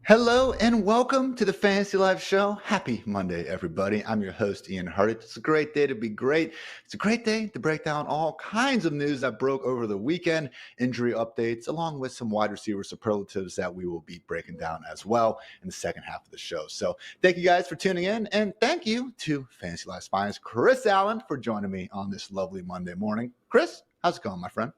Hello and welcome to the Fantasy Life Show. Happy Monday, everybody. I'm your host, Ian Hartitz. It's a great day to be great. It's a great day to break down all kinds of news that broke over the weekend, injury updates, along with some wide receiver superlatives that we will be breaking down as well in the second half of the show. So thank you guys for tuning in, and thank you to Fantasy Life's finest, Chris Allen, for joining me on this lovely Monday morning. Chris, how's it going, my friend?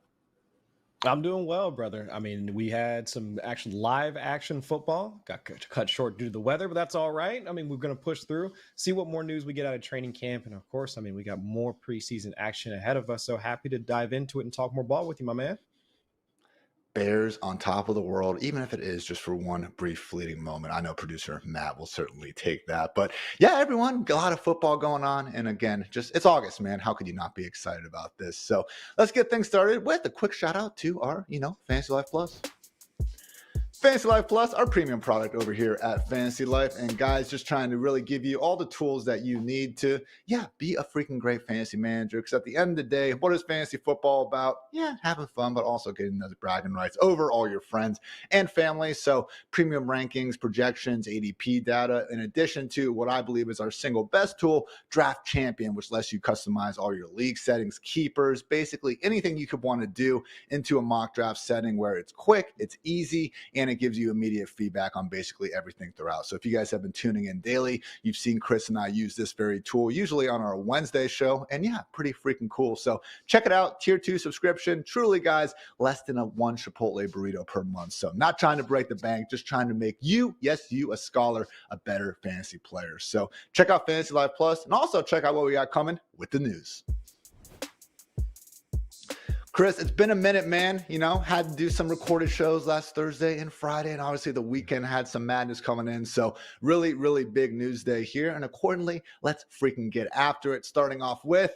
I'm doing well, brother. I mean, we had some live action football. Got cut short due to the weather, but that's all right. I mean, we're going to push through, see what more news we get out of training camp. And of course, I mean, we got more preseason action ahead of us. So happy to dive into it and talk more ball with you, my man. Bears on top of the world, even if it is just for one brief fleeting moment. I know producer Matt will certainly take that. But yeah, everyone, a lot of football going on. And again, it's August, man. How could you not be excited about this? So let's get things started with a quick shout out to our, Fantasy Life Plus. Fantasy Life Plus, our premium product over here at Fantasy Life. And guys, just trying to really give you all the tools that you need to, be a freaking great fantasy manager. Because at the end of the day, what is fantasy football about? Yeah, having fun, but also getting those bragging rights over all your friends and family. So premium rankings, projections, ADP data, in addition to what I believe is our single best tool, Draft Champion, which lets you customize all your league settings, keepers, basically anything you could want to do into a mock draft setting where it's quick, it's easy, and it gives you immediate feedback on basically everything throughout. So if you guys have been tuning in daily, you've seen Chris and I use this very tool, usually on our Wednesday show, and yeah, pretty freaking cool. So check it out, tier 2 subscription. Truly, guys, less than one Chipotle burrito per month. So not trying to break the bank, just trying to make you, yes, you, a scholar, a better fantasy player. So check out Fantasy Life Plus, and also check out what we got coming with the news. Chris, it's been a minute, man. Had to do some recorded shows last Thursday and Friday, and obviously the weekend had some madness coming in. So really, really big news day here. And accordingly, let's freaking get after it. Starting off with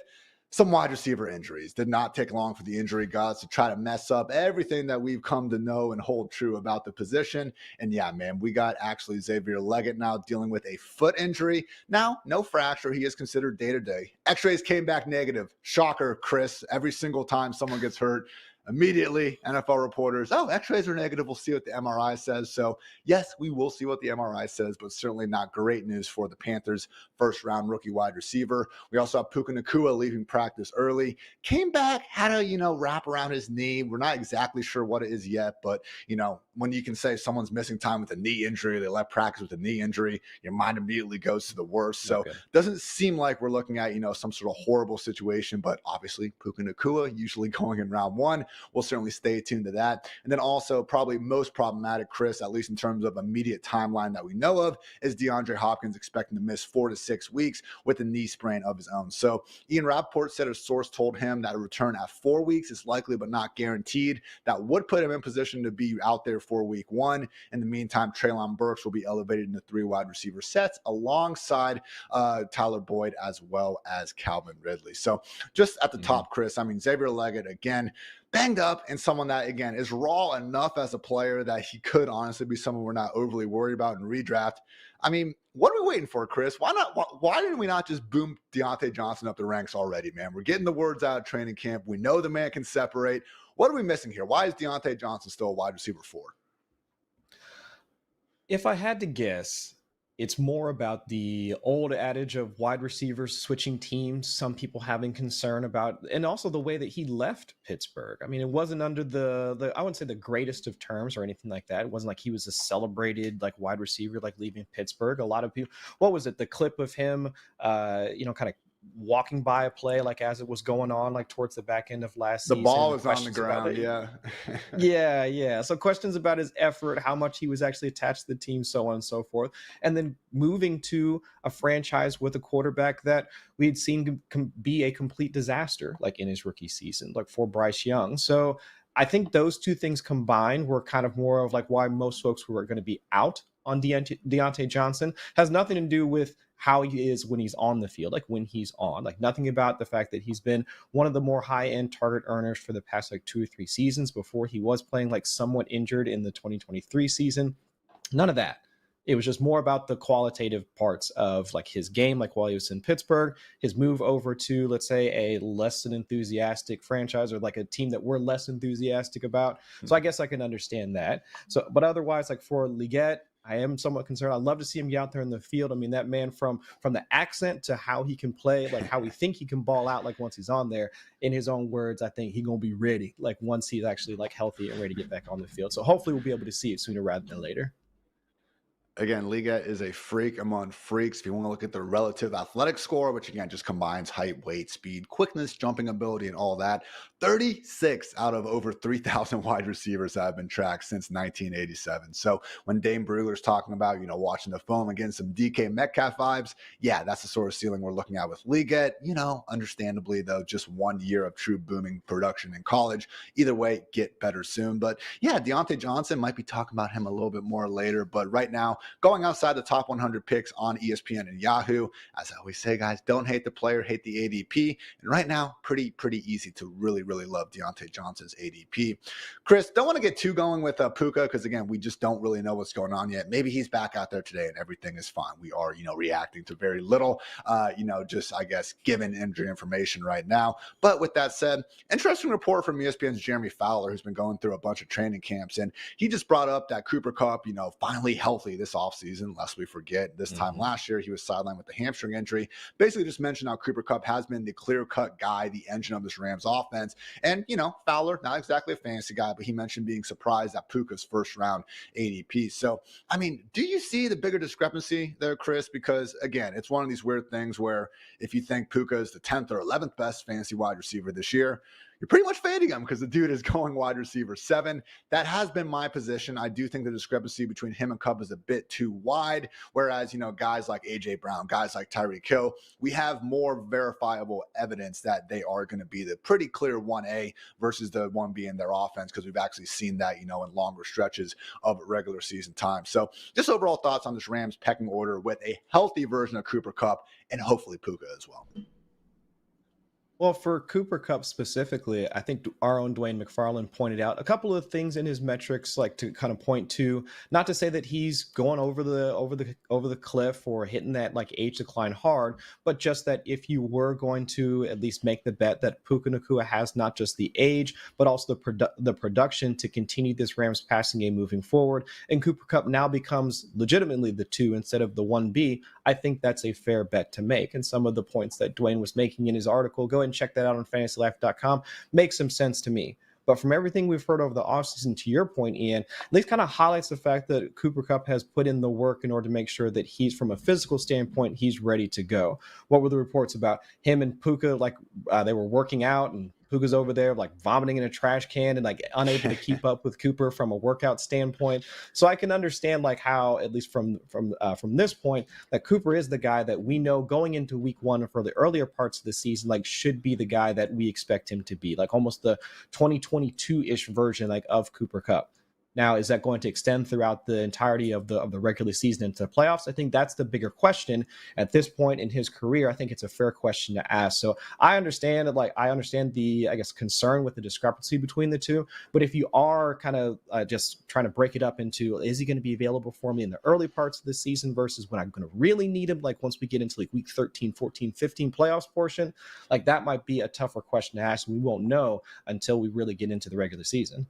some wide receiver injuries. Did not take long for the injury gods to try to mess up everything that we've come to know and hold true about the position. And yeah, man, we got actually Xavier Leggett now dealing with a foot injury. Now, no fracture. He is considered day-to-day. X-rays came back negative. Shocker, Chris. Every single time someone gets hurt, immediately NFL reporters, x-rays are negative, we'll see what the MRI says. So yes, we will see what the MRI says, but certainly not great news for the Panthers first round rookie wide receiver. We also have Puka Nacua leaving practice early, came back, had a wrap around his knee. We're not exactly sure what it is yet, but when you can say someone's missing time with a knee injury, they left practice with a knee injury, your mind immediately goes to the worst. So doesn't seem like we're looking at some sort of horrible situation, but obviously Puka Nacua usually going in round one. We'll certainly stay tuned to that. And then also probably most problematic, Chris, at least in terms of immediate timeline that we know of, is DeAndre Hopkins expecting to miss 4 to 6 weeks with a knee sprain of his own. So Ian Rappaport said a source told him that a return at 4 weeks is likely but not guaranteed. That would put him in position to be out there for week 1. In the meantime, Treylon Burks will be elevated into 3 wide receiver sets alongside Tyler Boyd as well as Calvin Ridley. So just at the top, Chris, I mean, Xavier Leggett, again, banged up, and someone that, again, is raw enough as a player that he could honestly be someone we're not overly worried about in redraft. I mean, what are we waiting for, Chris? Why didn't we not just boom Diontae Johnson up the ranks already, man? We're getting the words out of training camp. We know the man can separate. What are we missing here? Why is Diontae Johnson still a wide receiver 4? If I had to guess, it's more about the old adage of wide receivers switching teams, some people having concern about, and also the way that he left Pittsburgh. I mean, it wasn't under the I wouldn't say the greatest of terms or anything like that. It wasn't like he was a celebrated wide receiver leaving Pittsburgh. A lot of people, what was it? The clip of him, kind of walking by a play as it was going on towards the back end of last season. The ball was on the ground. Yeah. So questions about his effort, how much he was actually attached to the team, so on and so forth. And then moving to a franchise with a quarterback that we had seen be a complete disaster in his rookie season, for Bryce Young. So I think those two things combined were kind of more of why most folks were going to be out on Diontae Johnson. Has nothing to do with how he is when he's on the field, when he's on, nothing about the fact that he's been one of the more high-end target earners for the past 2 or 3 seasons before he was playing somewhat injured in the 2023 season. None of that. It was just more about the qualitative parts of his game, while he was in Pittsburgh, his move over to, let's say, a less than enthusiastic franchise or a team that we're less enthusiastic about. So I guess I can understand that. So, but otherwise, for Leggett, I am somewhat concerned. I'd love to see him get out there in the field. I mean, that man from the accent to how he can play, like how we think he can ball out, like once he's on there, in his own words, I think he's gonna be ready, like once he's actually like healthy and ready to get back on the field. So hopefully we'll be able to see it sooner rather than later. Again, Liga is a freak among freaks. If you want to look at the relative athletic score, which again just combines height, weight, speed, quickness, jumping ability, and all that, 36 out of over 3,000 wide receivers have been tracked since 1987. So when Dame Brugler's talking about, watching the film and getting some DK Metcalf vibes, yeah, that's the sort of ceiling we're looking at with Liga. Understandably, though, just 1 year of true booming production in college. Either way, get better soon. But yeah, Diontae Johnson, might be talking about him a little bit more later. But right now, going outside the top 100 picks on ESPN and Yahoo. As I always say, guys, don't hate the player, hate the ADP. And right now, pretty easy to really love Diontae Johnson's ADP. Chris, don't want to get too going with Puka because, again, we just don't really know what's going on yet. Maybe he's back out there today and everything is fine. We are, reacting to very little, just, I guess, given injury information right now. But with that said, interesting report from ESPN's Jeremy Fowler, who's been going through a bunch of training camps. And he just brought up that Cooper Kupp, finally healthy this offseason, lest we forget. This time last year, he was sidelined with a hamstring injury. Basically just mentioned how Cooper Kupp has been the clear-cut guy, the engine of this Rams offense. And, Fowler, not exactly a fantasy guy, but he mentioned being surprised at Puka's first-round ADP. So, I mean, do you see the bigger discrepancy there, Chris? Because, again, it's one of these weird things where if you think Puka is the 10th or 11th best fantasy wide receiver this year, you're pretty much fading him because the dude is going wide receiver 7. That has been my position. I do think the discrepancy between him and Kupp is a bit too wide. Whereas, guys like AJ Brown, guys like Tyreek Hill, we have more verifiable evidence that they are going to be the pretty clear 1A versus the 1B in their offense, because we've actually seen that, in longer stretches of regular season time. So just overall thoughts on this Rams pecking order with a healthy version of Cooper Kupp and hopefully Puka as well. Well, for Cooper Kupp specifically, I think our own Dwayne McFarland pointed out a couple of things in his metrics, like to kind of point to, not to say that he's going over the cliff or hitting that like age decline hard, but just that if you were going to at least make the bet that Puka Nacua has not just the age, but also the production to continue this Rams passing game moving forward, and Cooper Kupp now becomes legitimately the 2 instead of the 1B, I think that's a fair bet to make. And some of the points that Dwayne was making in his article, go ahead and check that out on FantasyLife.com, makes some sense to me. But from everything we've heard over the offseason, to your point, Ian, this kind of highlights the fact that Cooper Kupp has put in the work in order to make sure that he's, from a physical standpoint, he's ready to go. What were the reports about him and Puka? Like they were working out and Puka's over there like vomiting in a trash can and like unable to keep up with Cooper from a workout standpoint. So I can understand like how, at least from this point, that Cooper is the guy that we know going into week 1 for the earlier parts of the season, like should be the guy that we expect him to be, like almost the 2022-ish version like of Cooper Kupp. Now, is that going to extend throughout the entirety of the regular season into the playoffs? I think that's the bigger question at this point in his career. I think it's a fair question to ask. So I understand the, I guess, concern with the discrepancy between the two. But if you are kind of just trying to break it up into, is he going to be available for me in the early parts of the season versus when I'm going to really need him, like once we get into like week 13, 14, 15 playoffs portion, like that might be a tougher question to ask. We won't know until we really get into the regular season.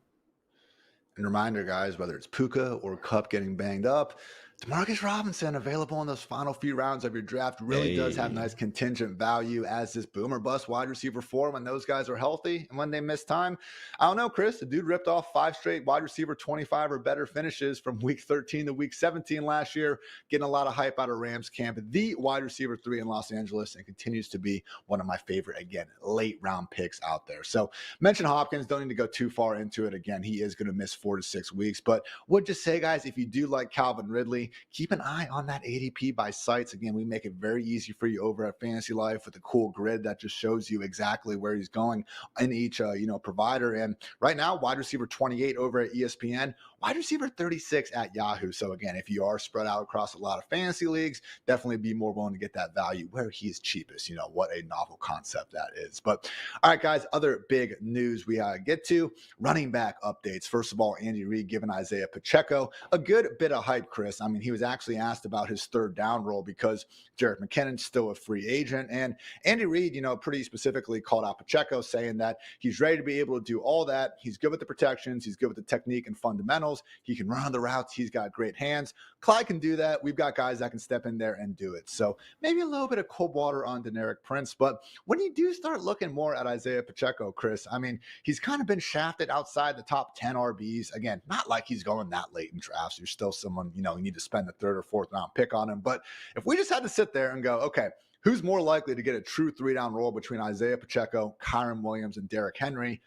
And reminder, guys, whether it's Puka or Kupp getting banged up, Demarcus Robinson available in those final few rounds of your draft really does have nice contingent value as this boomer bust wide receiver 4 when those guys are healthy and when they miss time. I don't know, Chris, the dude ripped off 5 straight wide receiver 25 or better finishes from week 13 to week 17 last year, getting a lot of hype out of Rams camp. The wide receiver 3 in Los Angeles and continues to be one of my favorite, again, late round picks out there. So mention Hopkins, don't need to go too far into it. Again, he is going to miss 4 to 6 weeks, but would just say, guys, if you do like Calvin Ridley, keep an eye on that ADP by sites. Again, we make it very easy for you over at Fantasy Life with a cool grid that just shows you exactly where he's going in each provider. And right now, wide receiver 28 over at ESPN, wide receiver 36 at Yahoo. So again, if you are spread out across a lot of fantasy leagues, definitely be more willing to get that value where he's cheapest. What a novel concept that is. But all right, guys, other big news we get to, running back updates. First of all, Andy Reid giving Isaiah Pacheco a good bit of hype, Chris. I mean, he was actually asked about his third down role because Jerick McKinnon's still a free agent. And Andy Reid, pretty specifically called out Pacheco, saying that he's ready to be able to do all that. He's good with the protections. He's good with the technique and fundamentals. channels. He can run on the routes. He's got great hands. Clyde can do that. We've got guys that can step in there and do it. So maybe a little bit of cold water on Deneric Prince. But when you do start looking more at Isaiah Pacheco, Chris, I mean, he's kind of been shafted outside the top 10 RBs. Again, not like he's going that late in drafts. You're still someone, you need to spend the 3rd or 4th round pick on him. But if we just had to sit there and go, okay, who's more likely to get a true 3-down role between Isaiah Pacheco, Kyren Williams, and Derrick Henry?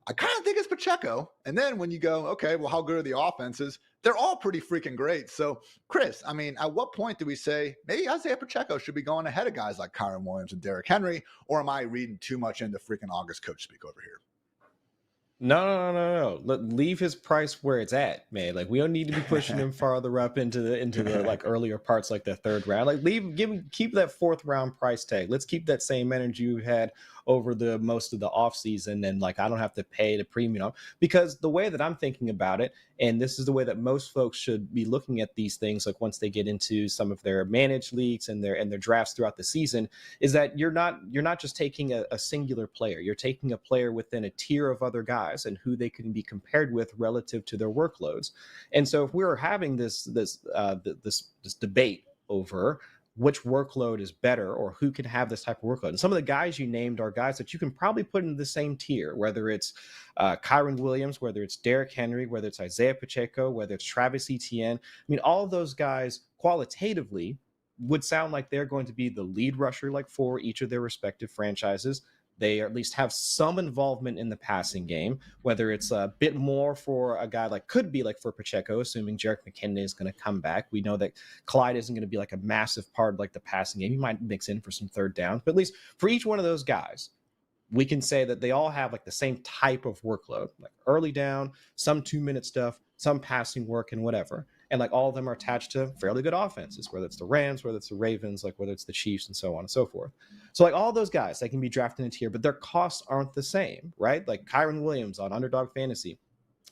I kind of think it's Pacheco. And then when you go, okay, well, how good are the offenses? They're all pretty freaking great. So, Chris, I mean, at what point do we say maybe Isaiah Pacheco should be going ahead of guys like Kyren Williams and Derrick Henry? Or am I reading too much into freaking August coach speak over here? No. Leave his price where it's at, man. Like, we don't need to be pushing him farther up into the like earlier parts, like the 3rd round. Like, keep that 4th round price tag. Let's keep that same energy you had over the most of the offseason, and like I don't have to pay the premium, because the way that I'm thinking about it, and this is the way that most folks should be looking at these things, like once they get into some of their managed leagues and their drafts throughout the season, is that you're not just taking a singular player. You're taking a player within a tier of other guys and who they can be compared with relative to their workloads. And so if we're having this debate over which workload is better or who can have this type of workload, and some of the guys you named are guys that you can probably put in the same tier, whether it's Kyren Williams, whether it's Derrick Henry, whether it's Isaiah Pacheco, whether it's Travis Etienne. I mean, all of those guys qualitatively would sound like they're going to be the lead rusher, like for each of their respective franchises. They at least have some involvement in the passing game, whether it's a bit more for a guy like could be like for Pacheco, assuming Jerick McKinnon is going to come back. We know that Clyde isn't going to be like a massive part of like the passing game. He might mix in for some 3rd down, but at least for each one of those guys, we can say that they all have like the same type of workload, like early down, some 2-minute stuff, some passing work and whatever. And like all of them are attached to fairly good offenses, whether it's the Rams, whether it's the Ravens, like whether it's the Chiefs and so on and so forth. So like all those guys, they can be drafted into here, but their costs aren't the same, right? Like Kyren Williams on Underdog Fantasy,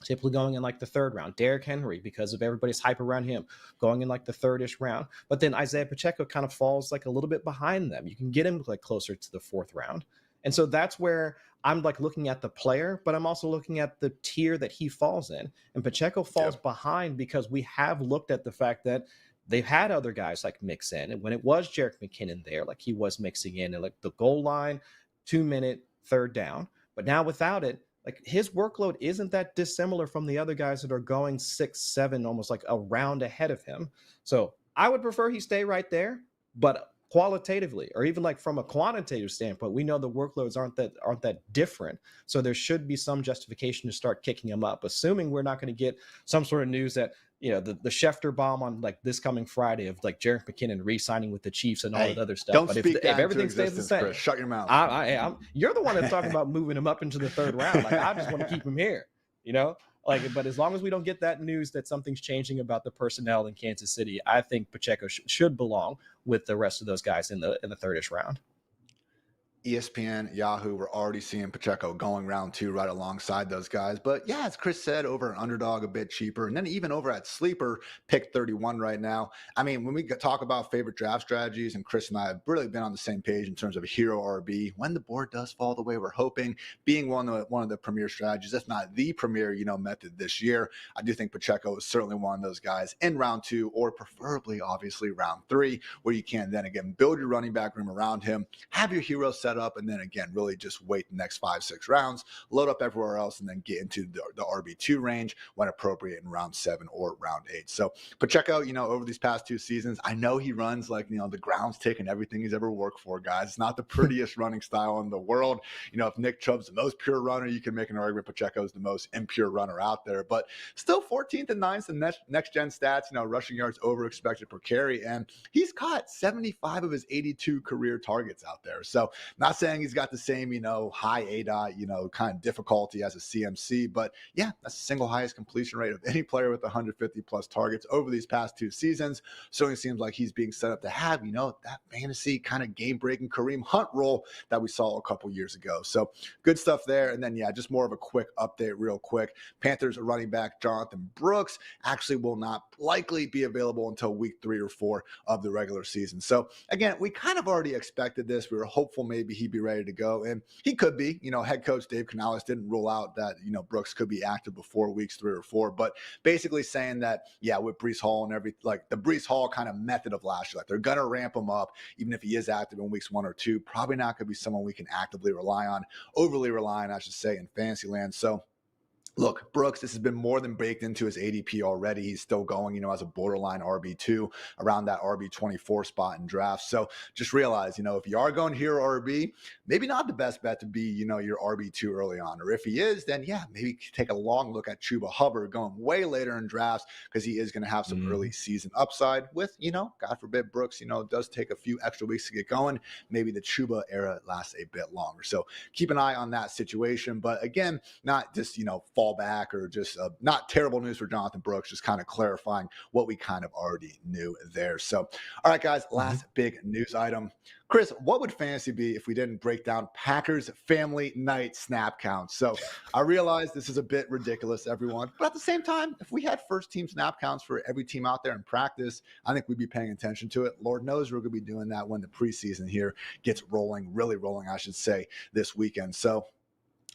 typically going in like the 3rd round. Derrick Henry, because of everybody's hype around him, going in like the 3rd-ish round. But then Isaiah Pacheco kind of falls like a little bit behind them. You can get him like closer to the 4th round. And so that's where I'm like looking at the player, but I'm also looking at the tier that he falls in. And Pacheco falls behind because we have looked at the fact that they've had other guys like mix in. And when it was Jerick McKinnon there, like he was mixing in and like the goal line, 2-minute, 3rd down. But now without it, like his workload isn't that dissimilar from the other guys that are going 6, 7, almost like a round ahead of him. So I would prefer he stay right there, but qualitatively, or even like from a quantitative standpoint, we know the workloads aren't that different. So there should be some justification to start kicking him up, assuming we're not going to get some sort of news that, the Schefter bomb on like this coming Friday of like Jerick McKinnon re-signing with the Chiefs and all that other stuff. But if everything stays the same, Chris, shut your mouth. You're the one that's talking about moving him up into the 3rd round. Like I just want to keep him here, but as long as we don't get that news that something's changing about the personnel in Kansas City, I think Pacheco should belong with the rest of those guys in the 3rd-ish round. ESPN, Yahoo, we're already seeing Pacheco going round 2 right alongside those guys. But yeah, as Chris said, over an Underdog a bit cheaper. And then even over at Sleeper, pick 31 right now. I mean, when we talk about favorite draft strategies, and Chris and I have really been on the same page in terms of hero RB, when the board does fall the way we're hoping, being one of the premier strategies, if not the premier, method this year, I do think Pacheco is certainly one of those guys in round 2, or preferably, obviously, round 3, where you can then again build your running back room around him, have your hero set up, and then again really just wait the next 5-6 rounds, load up everywhere else, and then get into the RB2 range when appropriate in round 7 or round 8. So Pacheco, over these past 2 seasons, I know he runs like the ground's taking everything he's ever worked for, guys. It's not the prettiest running style in the world. If Nick Chubb's the most pure runner, you can make an argument Pacheco's the most impure runner out there, but still 14th and 9th in next gen stats, rushing yards over expected per carry, and he's caught 75 of his 82 career targets out there. So not saying he's got the same, high ADOT, kind of difficulty as a CMC, but yeah, that's the single highest completion rate of any player with 150 plus targets over these past 2 seasons. Certainly seems like he's being set up to have, that fantasy kind of game breaking Kareem Hunt role that we saw a couple years ago. So good stuff there. And then, yeah, just more of a quick update real quick. Panthers running back Jonathan Brooks actually will not likely be available until week 3 or 4 of the regular season. So again, we kind of already expected this. We were hopeful maybe maybe he'd be ready to go. And he could be. Head coach Dave Canales didn't rule out that, Brooks could be active before weeks 3 or 4. But basically saying that, yeah, with Breece Hall and the Breece Hall kind of method of last year, like they're going to ramp him up, even if he is active in weeks 1 or 2, probably not going to be someone we can actively overly rely on, I should say, in fantasy land. So, look, Brooks, this has been more than baked into his ADP already. He's still going, as a borderline RB2 around that RB24 spot in drafts. So just realize, if you are going hero RB, maybe not the best bet to be, your RB2 early on. Or if he is, then yeah, maybe take a long look at Chuba Hubbard going way later in drafts because he is going to have some early season upside with, God forbid Brooks, does take a few extra weeks to get going. Maybe the Chuba era lasts a bit longer. So keep an eye on that situation. But again, not just, fall back or just not terrible news for Jonathan Brooks, just kind of clarifying what we kind of already knew there. So, all right, guys, last big news item. Chris, what would fantasy be if we didn't break down Packers family night snap counts? So I realize this is a bit ridiculous, everyone, but at the same time, if we had first team snap counts for every team out there in practice, I think we'd be paying attention to it. Lord knows we're going to be doing that when the preseason here gets really rolling, I should say, this weekend. So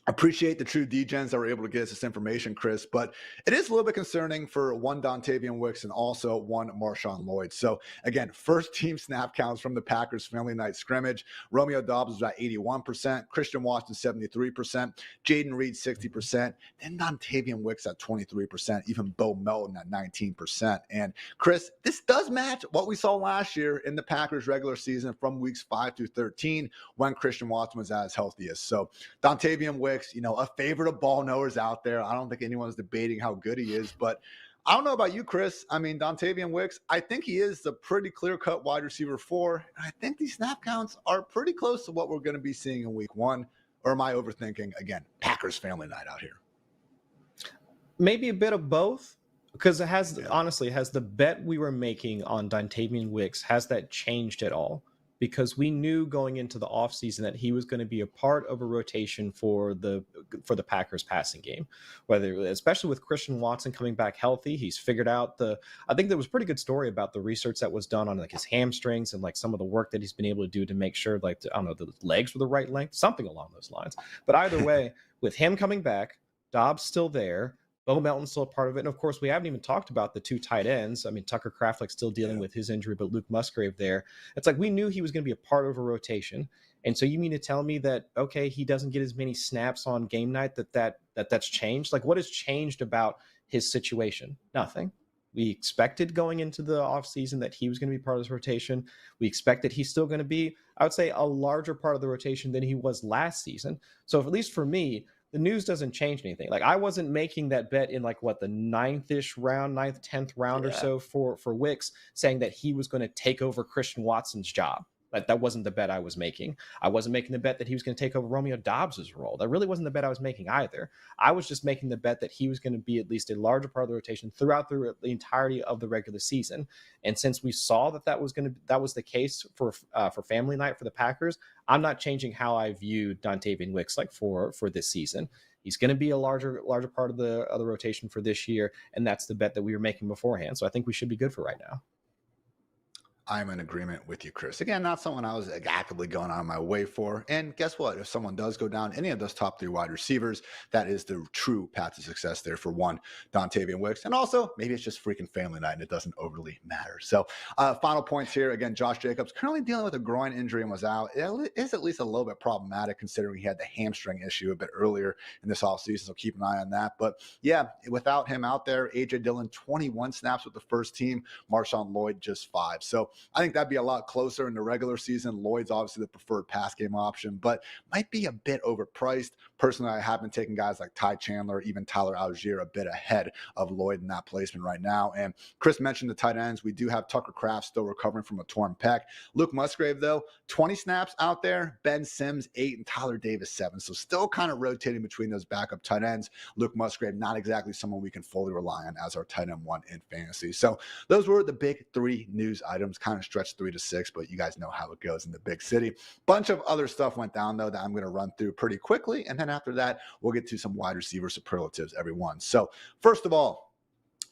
appreciate the true degens that were able to get us this information, Chris, but it is a little bit concerning for one Dontavian Wicks and also one Marshawn Lloyd. So again, first team snap counts from the Packers family night scrimmage. Romeo Doubs was at 81%, Christian Watson 73%, Jaden Reed 60%, then Dontavian Wicks at 23%, even Bo Melton at 19%. And Chris, this does match what we saw last year in the Packers regular season from weeks 5 through 13 when Christian Watson was at his healthiest. So Dontavian Wicks, a favorite of ball knowers out there. I don't think anyone's debating how good he is, but I don't know about you, Chris. I mean, Dontavian Wicks, I think he is the pretty clear-cut wide receiver 4. And I think these snap counts are pretty close to what we're going to be seeing in week 1. Or am I overthinking? Again, Packers family night out here. Maybe a bit of both, because honestly, has the bet we were making on Dontavian Wicks, has that changed at all? Because we knew going into the offseason that he was going to be a part of a rotation for the Packers passing game, especially with Christian Watson coming back healthy. He's figured out I think there was a pretty good story about the research that was done on his hamstrings and some of the work that he's been able to do to make sure the legs were the right length, something along those lines. But either way, with him coming back, Dobbs still there, Bo Melton's still a part of it. And of course, we haven't even talked about the 2 tight ends. I mean, Tucker Kraft still dealing with his injury, but Luke Musgrave there. It's we knew he was going to be a part of a rotation. And so you mean to tell me that, okay, he doesn't get as many snaps on game night that's changed? What has changed about his situation? Nothing. We expected going into the offseason that he was going to be part of this rotation. We expect that he's still going to be, I would say, a larger part of the rotation than he was last season. So at least for me, the news doesn't change anything. I wasn't making that bet in the 9th-ish round, 9th, 10th round or so for Wicks, saying that he was going to take over Christian Watson's job. That wasn't the bet I was making. I wasn't making the bet that he was going to take over Romeo Dobbs' role. That really wasn't the bet I was making either. I was just making the bet that he was going to be at least a larger part of the rotation throughout the entirety of the regular season. And since we saw that was the case for family night for the Packers, I'm not changing how I view Dontavian Wicks for this season. He's going to be a larger part of the rotation for this year, and that's the bet that we were making beforehand. So I think we should be good for right now. I'm in agreement with you, Chris. Again, not someone I was actively going on my way for. And guess what? If someone does go down any of those top 3 wide receivers, that is the true path to success there for one, Dontavian Wicks. And also, maybe it's just freaking family night and it doesn't overly matter. So final points here. Again, Josh Jacobs currently dealing with a groin injury and was out. It is at least a little bit problematic considering he had the hamstring issue a bit earlier in this offseason. So keep an eye on that. But yeah, without him out there, A.J. Dillon, 21 snaps with the first team. Marshawn Lloyd, just 5. So I think that'd be a lot closer in the regular season. Lloyd's obviously the preferred pass game option, but might be a bit overpriced. Personally, I have been taking guys like Ty Chandler, even Tyler Algier a bit ahead of Lloyd in that placement right now. And Chris mentioned the tight ends. We do have Tucker Kraft still recovering from a torn pec. Luke Musgrave, though, 20 snaps out there. Ben Sims, 8, and Tyler Davis, 7. So still kind of rotating between those backup tight ends. Luke Musgrave, not exactly someone we can fully rely on as our tight end 1 in fantasy. So those were the big 3 news items, kind of stretched 3 to 6, but you guys know how it goes in the big city. Bunch of other stuff went down, though, that I'm going to run through pretty quickly. And then after that, we'll get to some wide receiver superlatives, everyone. So first of all,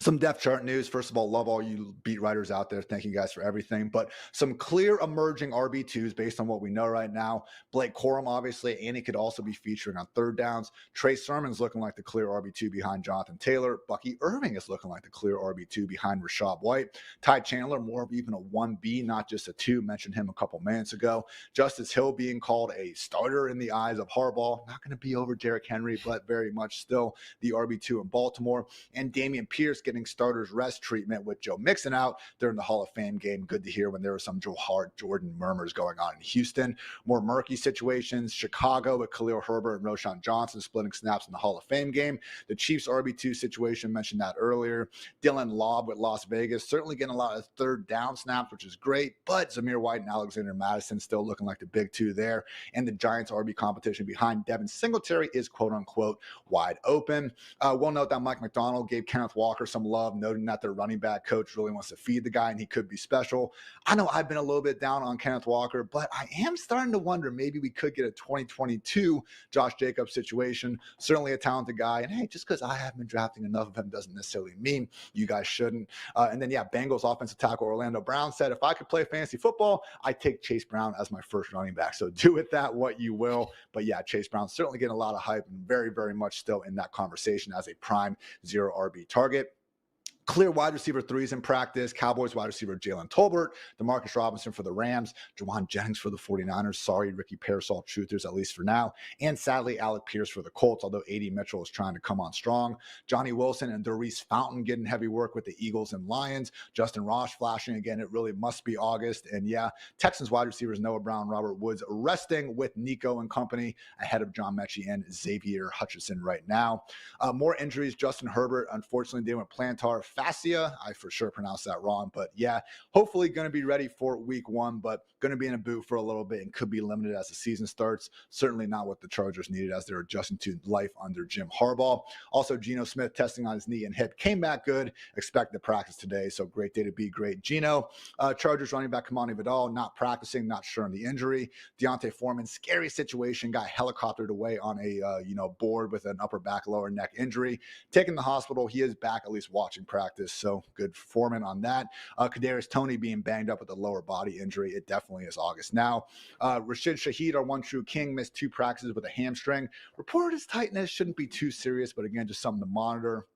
Some depth chart news. First of all, love all you beat writers out there. Thank you guys for everything. But some clear emerging RB2s based on what we know right now. Blake Corum, obviously, and he could also be featuring on third downs. Trey Sermon's looking like the clear RB2 behind Jonathan Taylor. Bucky Irving is looking like the clear RB2 behind Rashad White. Ty Chandler, more of even a 1B, not just a 2. Mentioned him a couple minutes ago. Justice Hill being called a starter in the eyes of Harbaugh. Not going to be over Derrick Henry, but very much still the RB2 in Baltimore. And Dameon Pierce getting starters rest treatment with Joe Mixon out during the Hall of Fame game. Good to hear when there was some Joe Hart Jordan murmurs going on in Houston. More murky situations. Chicago with Khalil Herbert and Roschon Johnson splitting snaps in the Hall of Fame game. The Chiefs RB2 situation, mentioned that earlier. Dylan Lobb with Las Vegas, certainly getting a lot of third down snaps, which is great, but Zamir White and Alexander Madison still looking like the big 2 there. And the Giants RB competition behind Devin Singletary is quote unquote wide open. We'll note that Mike McDonald gave Kenneth Walker some love, noting that their running back coach really wants to feed the guy and he could be special. I know I've been a little bit down on Kenneth Walker, but I am starting to wonder maybe we could get a 2022 Josh Jacobs situation. Certainly a talented guy. And hey, just because I haven't been drafting enough of him doesn't necessarily mean you guys shouldn't. And then, yeah, Bengals offensive tackle Orlando Brown said, if I could play fantasy football, I take Chase Brown as my first running back. So do with that what you will. But yeah, Chase Brown certainly getting a lot of hype and very, very much still in that conversation as a prime 0 RB target. Clear wide receiver 3s in practice. Cowboys wide receiver Jalen Tolbert, Demarcus Robinson for the Rams, Jawan Jennings for the 49ers. Sorry, Ricky Parasol truthers, at least for now. And sadly, Alec Pierce for the Colts, although A.D. Mitchell is trying to come on strong. Johnny Wilson and Doreese Fountain getting heavy work with the Eagles and Lions. Justin Ross flashing again. It really must be August. And yeah, Texans wide receivers Noah Brown, Robert Woods resting with Nico and company ahead of John Mechie and Xavier Hutchinson right now. More injuries. Justin Herbert, unfortunately, dealing with plantar fascia. I for sure pronounced that wrong, but yeah, hopefully going to be ready for week 1, but going to be in a boot for a little bit and could be limited as the season starts. Certainly not what the Chargers needed as they're adjusting to life under Jim Harbaugh. Also, Geno Smith testing on his knee and hip came back good. Expect to practice today, so great day to be great. Geno, Chargers running back Kamani Vidal not practicing, not sure on the injury. Deontay Foreman, scary situation, got helicoptered away on a board with an upper back, lower neck injury. Taken to the hospital. He is back, at least watching practice. So good for Foreman on that. Kadarius Toney being banged up with a lower body injury. It definitely is August now. Rashid Shaheed, our one true king, missed 2 practices with a hamstring. Reported his tightness shouldn't be too serious, but again, just something to monitor.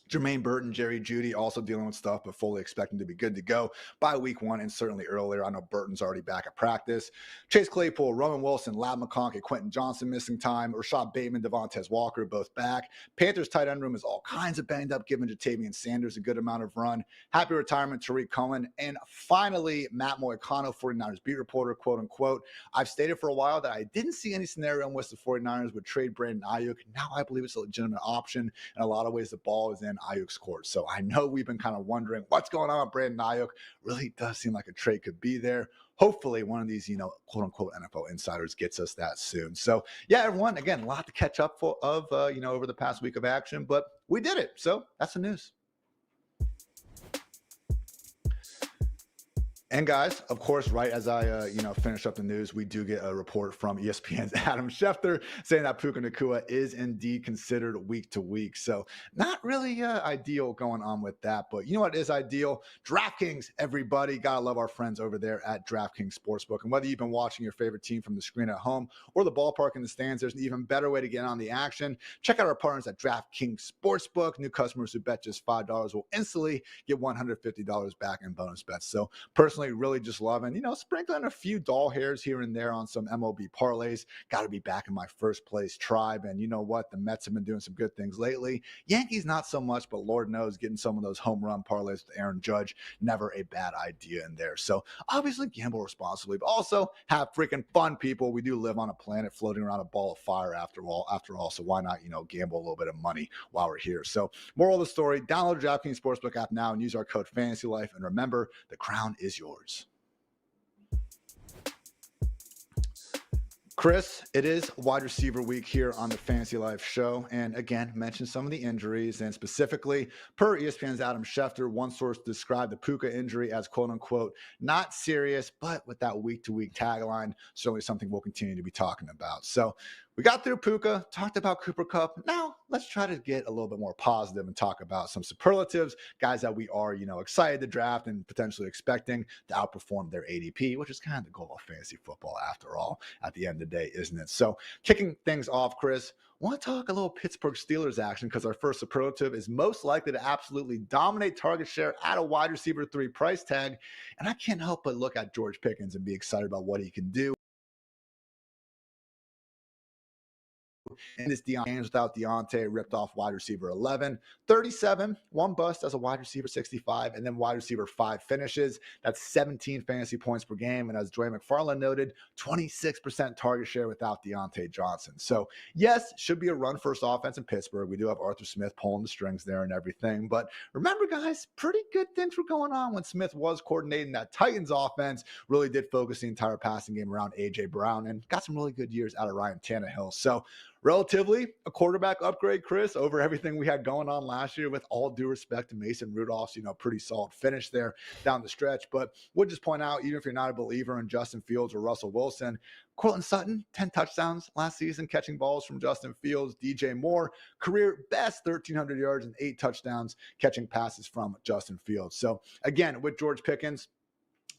Jermaine Burton, Jerry Jeudy also dealing with stuff, but fully expecting to be good to go by week 1 and certainly earlier. I know Burton's already back at practice. Chase Claypool, Roman Wilson, Lab McConkey, Quentin Johnson missing time. Rashad Bateman, Devontae Walker both back. Panthers tight end room is all kinds of banged up, giving Jatavian Sanders a good amount of run. Happy retirement, Tariq Cohen. And finally, Matt Moicano, 49ers beat reporter, quote unquote. I've stated for a while that I didn't see any scenario in which the 49ers would trade Brandon Ayuk. Now I believe it's a legitimate option. In a lot of ways, the ball is in Ayuk's court. So I know we've been kind of wondering what's going on with Brandon Ayuk. Really does seem like a trade could be there. Hopefully one of these, quote unquote NFL insiders gets us that soon. So yeah, everyone, again, a lot to catch up over the past week of action, but we did it. So that's the news. And guys, of course, right as I finish up the news, we do get a report from ESPN's Adam Schefter saying that Puka Nacua is indeed considered week to week. So not really ideal going on with that, but you know what is ideal? DraftKings, everybody. Gotta love our friends over there at DraftKings Sportsbook. And whether you've been watching your favorite team from the screen at home or the ballpark in the stands, there's an even better way to get on the action. Check out our partners at DraftKings Sportsbook. New customers who bet just $5 will instantly get $150 back in bonus bets. So personally, really just loving, sprinkling a few doll hairs here and there on some MLB parlays. Got to be back in my first place tribe. And you know what? The Mets have been doing some good things lately. Yankees, not so much, but Lord knows, getting some of those home run parlays with Aaron Judge, never a bad idea in there. So obviously gamble responsibly, but also have freaking fun, people. We do live on a planet floating around a ball of fire after all. So why not, gamble a little bit of money while we're here? So moral of the story, download the DraftKings Sportsbook app now and use our code FantasyLife. And remember, the crown is yours. Chris, it is wide receiver week here on the Fantasy Life show. And again, mentioned some of the injuries, and specifically per ESPN's Adam Schefter, one source described the Puka injury as quote unquote, not serious, but with that week to week tagline, certainly something we'll continue to be talking about. So We got through Puka, talked about Cooper Kupp. Now let's try to get a little bit more positive and talk about some superlatives, guys that we are, excited to draft and potentially expecting to outperform their ADP, which is kind of the goal of fantasy football after all, at the end of the day, isn't it? So kicking things off, Chris, want to talk a little Pittsburgh Steelers action because our first superlative is most likely to absolutely dominate target share at a wide receiver 3 price tag. And I can't help but look at George Pickens and be excited about what he can do. In this games without Diontae, ripped off wide receiver 11, 37, one bust as a wide receiver 65, and then wide receiver 5 finishes. That's 17 fantasy points per game. And as Dre McFarland noted, 26% target share without Diontae Johnson. So yes, should be a run first offense in Pittsburgh. We do have Arthur Smith pulling the strings there and everything. But remember, guys, pretty good things were going on when Smith was coordinating that Titans offense. Really did focus the entire passing game around A.J. Brown and got some really good years out of Ryan Tannehill. So relatively a quarterback upgrade, Chris, over everything we had going on last year, with all due respect to Mason Rudolph's, pretty solid finish there down the stretch. But we'll just point out, even if you're not a believer in Justin Fields or Russell Wilson, Cortland Sutton, 10 touchdowns last season, catching balls from Justin Fields. DJ Moore, career best 1,300 yards and 8 touchdowns, catching passes from Justin Fields. So again, with George Pickens,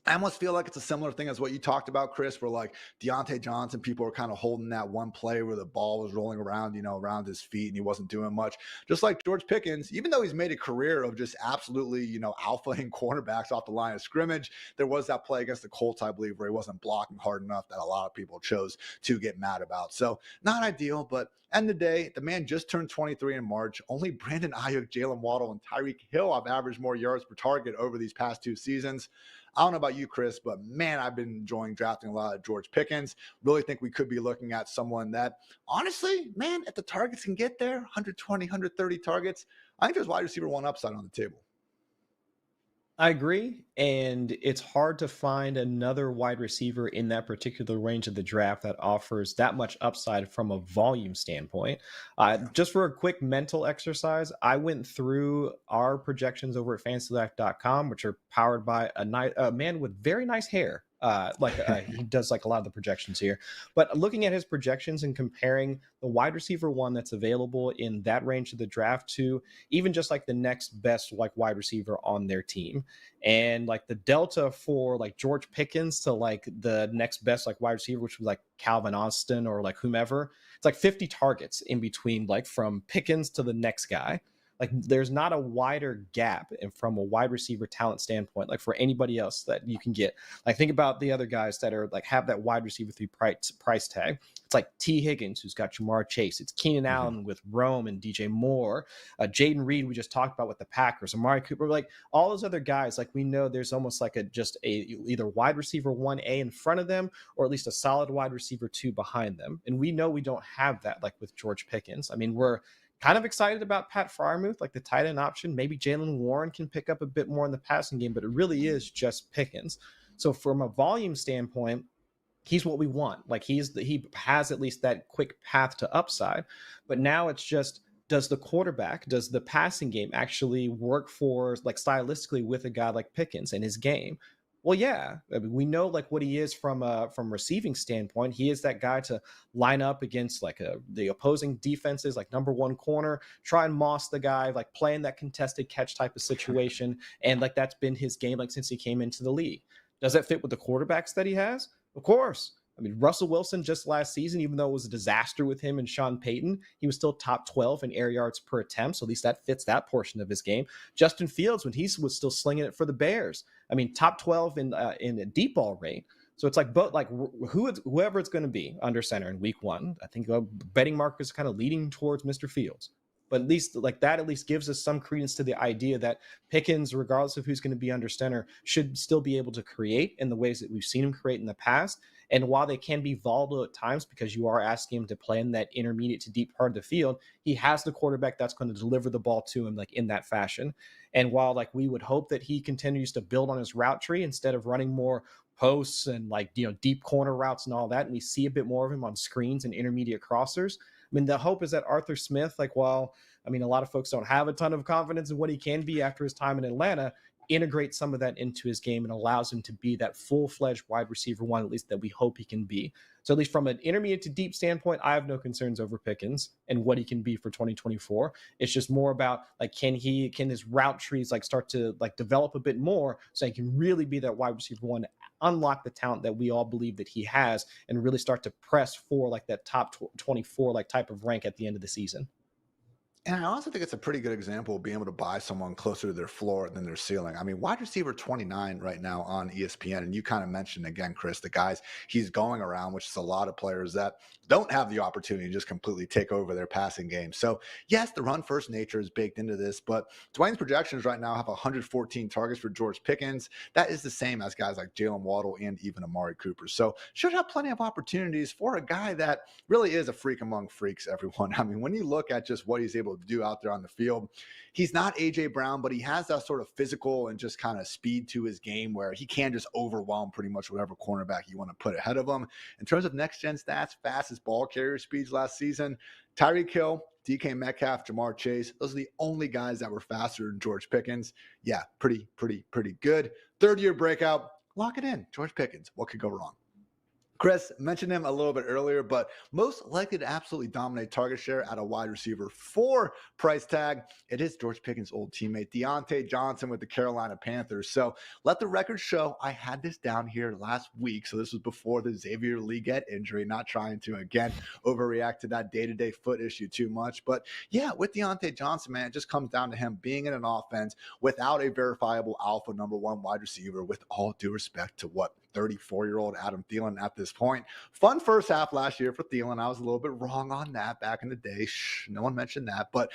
I almost feel like it's a similar thing as what you talked about, Chris, where like Diontae Johnson, people were kind of holding that one play where the ball was rolling around, around his feet and he wasn't doing much. Just like George Pickens, even though he's made a career of just absolutely, alphaing cornerbacks off the line of scrimmage, there was that play against the Colts, I believe, where he wasn't blocking hard enough that a lot of people chose to get mad about. So not ideal, but end of the day, the man just turned 23 in March. Only Brandon Ayuk, Jalen Waddle, and Tyreek Hill have averaged more yards per target over these past 2 seasons. I don't know about you, Chris, but man, I've been enjoying drafting a lot of George Pickens. Really think we could be looking at someone that, honestly, man, if the targets can get there, 120, 130 targets, I think there's wide receiver 1 upside on the table. I agree. And it's hard to find another wide receiver in that particular range of the draft that offers that much upside from a volume standpoint. Just for a quick mental exercise, I went through our projections over at FantasyLife.com, which are powered by a man with very nice hair. He does like a lot of the projections here, but looking at his projections and comparing the wide receiver 1 that's available in that range of the draft to even just like the next best like wide receiver on their team, and like the delta for like George Pickens to like the next best like wide receiver, which was like Calvin Austin or like whomever, it's like 50 targets in between, like from Pickens to the next guy. Like there's not a wider gap from a wide receiver talent standpoint, like for anybody else that you can get. Like think about the other guys that are like have that wide receiver 3 price tag. It's like T. Higgins, who's got Jamar Chase. It's Keenan Allen with Rome and DJ Moore. Jaden Reed, we just talked about with the Packers. Amari Cooper, like all those other guys, like we know there's almost like either wide receiver 1A in front of them or at least a solid wide receiver 2 behind them. And we know we don't have that like with George Pickens. I mean, we're kind of excited about Pat Freiermuth, like the tight end option. Maybe Jalen Warren can pick up a bit more in the passing game, but it really is just Pickens. So from a volume standpoint, he's what we want. Like he has at least that quick path to upside. But now it's just, does the passing game actually work for like stylistically with a guy like Pickens and his game? Well, yeah, I mean, we know like what he is from receiving standpoint. He is that guy to line up against like the opposing defenses, like number 1 corner, try and moss the guy, like playing that contested catch type of situation. And like that's been his game like since he came into the league. Does that fit with the quarterbacks that he has? Of course. I mean, Russell Wilson just last season, even though it was a disaster with him and Sean Payton, he was still top 12 in air yards per attempt. So at least that fits that portion of his game. Justin Fields, when he was still slinging it for the Bears, I mean, top 12 in a deep ball rate. So it's like, but like whoever it's going to be under center in week 1, I think betting market is kind of leading towards Mr. Fields. But at least like that at least gives us some credence to the idea that Pickens, regardless of who's going to be under center, should still be able to create in the ways that we've seen him create in the past. And while they can be volatile at times because you are asking him to play in that intermediate to deep part of the field, he has the quarterback that's going to deliver the ball to him like in that fashion. And while like we would hope that he continues to build on his route tree instead of running more posts and like, deep corner routes and all that, and we see a bit more of him on screens and intermediate crossers, I mean, the hope is that Arthur Smith, like, while, I mean, a lot of folks don't have a ton of confidence in what he can be after his time in Atlanta, integrate some of that into his game and allows him to be that full-fledged wide receiver one, at least that we hope he can be. So at least from an intermediate to deep standpoint, I have no concerns over Pickens and what he can be for 2024. It's just more about like, can his route trees like start to like develop a bit more so he can really be that wide receiver one, unlock the talent that we all believe that he has, and really start to press for like that top 24 like type of rank at the end of the season. And I also think it's a pretty good example of being able to buy someone closer to their floor than their ceiling. I mean, wide receiver 29 right now on ESPN, and you kind of mentioned again, Chris, the guys he's going around, which is a lot of players that don't have the opportunity to just completely take over their passing game. So yes, the run first nature is baked into this, but Dwayne's projections right now have 114 targets for George Pickens. That is the same as guys like Jalen Waddle and even Amari Cooper. So should have plenty of opportunities for a guy that really is a freak among freaks, everyone. I mean, when you look at just what he's able to do out there on the field, he's not AJ Brown, but he has that sort of physical and just kind of speed to his game where he can just overwhelm pretty much whatever cornerback you want to put ahead of him. In terms of next gen stats, fastest ball carrier speeds last season, Tyreek Hill, DK Metcalf, Jamar Chase, those are the only guys that were faster than George Pickens. Yeah, pretty good. Third year breakout, lock it in. George Pickens, what could go wrong? Chris mentioned him a little bit earlier, but most likely to absolutely dominate target share at a wide receiver 4 price tag, it is George Pickens' old teammate, Diontae Johnson with the Carolina Panthers. So let the record show, I had this down here last week. So this was before the Xavier Legette injury, not trying to, again, overreact to that day-to-day foot issue too much. But yeah, with Diontae Johnson, man, it just comes down to him being in an offense without a verifiable alpha number 1 wide receiver, with all due respect to what 34-year-old Adam Thielen at this point. Fun first half last year for Thielen. I was a little bit wrong on that back in the day. No one mentioned that, but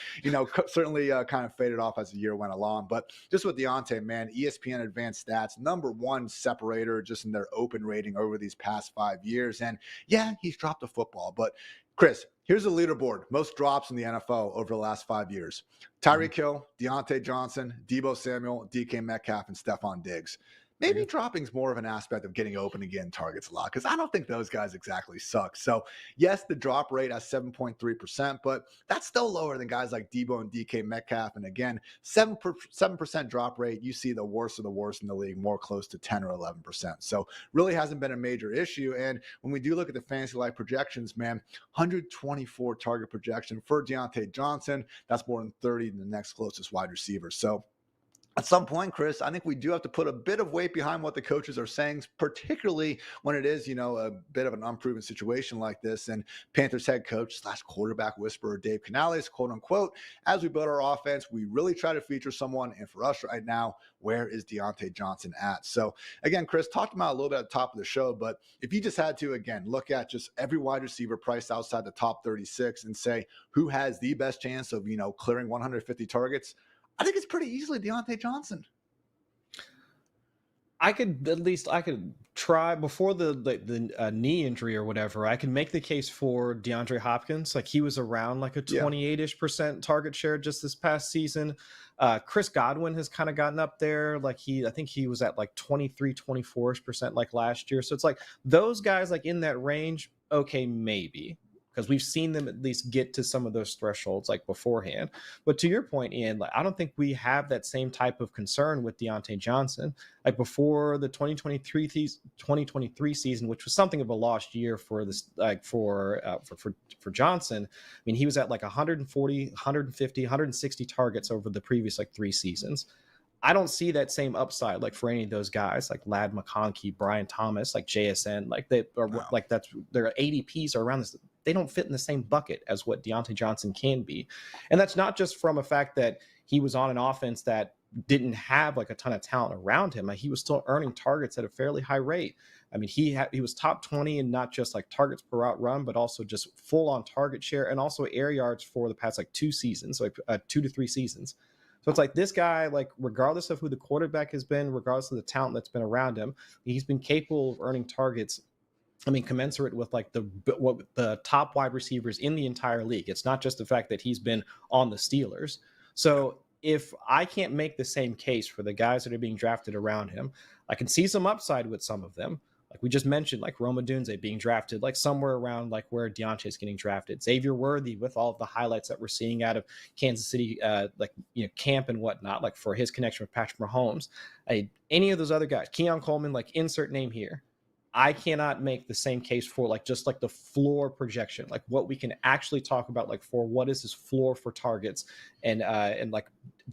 certainly kind of faded off as the year went along. But just with Diontae, man, ESPN advanced stats, number 1 separator just in their open rating over these past 5 years. And yeah, he's dropped the football, but Chris, here's the leaderboard. Most drops in the NFL over the last 5 years. Tyreek Hill, Diontae Johnson, Deebo Samuel, DK Metcalf, and Stephon Diggs. Maybe dropping's more of an aspect of getting open and getting targets a lot, because I don't think those guys exactly suck. So yes, the drop rate at 7.3%, but that's still lower than guys like Deebo and DK Metcalf. And again, 7% drop rate, you see the worst of the worst in the league, more close to 10 or 11%. So really hasn't been a major issue. And when we do look at the FantasyLife projections, man, 124 target projection for Diontae Johnson. That's more than 30 than the next closest wide receiver. So at some point, Chris, I think we do have to put a bit of weight behind what the coaches are saying, particularly when it is, a bit of an unproven situation like this. And Panthers head coach / quarterback whisperer Dave Canales, quote unquote, as we build our offense, we really try to feature someone. And for us right now, where is Diontae Johnson at? So again, Chris, talked about a little bit at the top of the show, but if you just had to, again, look at just every wide receiver priced outside the top 36 and say who has the best chance of, clearing 150 targets, I think it's pretty easily Diontae Johnson. I could try before the knee injury or whatever. I can make the case for DeAndre Hopkins. Like, he was around like a 28-ish% target share just this past season. Chris Godwin has kind of gotten up there. Like, I think he was at like 24-ish% like last year. So it's like those guys like in that range. Okay, maybe, because we've seen them at least get to some of those thresholds like beforehand. But to your point, Ian, like, I don't think we have that same type of concern with Diontae Johnson. Like, before the 2023 season, which was something of a lost year for this, like for Johnson. I mean, he was at like 140, 150, 160 targets over the previous like 3 seasons. I don't see that same upside like for any of those guys like Lad McConkey, Brian Thomas, like JSN, like they are like that's their ADPs are around this. They don't fit in the same bucket as what Diontae Johnson can be. And that's not just from a fact that he was on an offense that didn't have like a ton of talent around him. Like, he was still earning targets at a fairly high rate. I mean, he was top 20 in not just like targets per route run, but also just full on target share and also air yards for the past like 2 seasons, like 2 to 3 seasons. So it's like this guy, like, regardless of who the quarterback has been, regardless of the talent that's been around him, he's been capable of earning targets, I mean, commensurate with like the top wide receivers in the entire league. It's not just the fact that he's been on the Steelers. So if I can't make the same case for the guys that are being drafted around him, I can see some upside with some of them. Like we just mentioned, like Rome Odunze being drafted, like somewhere around like where Diontae is getting drafted. Xavier Worthy, with all of the highlights that we're seeing out of Kansas City, camp and whatnot, like for his connection with Patrick Mahomes. Any of those other guys, Keon Coleman, like insert name here. I cannot make the same case for like just like the floor projection, like what we can actually talk about, like for what is his floor for targets, and like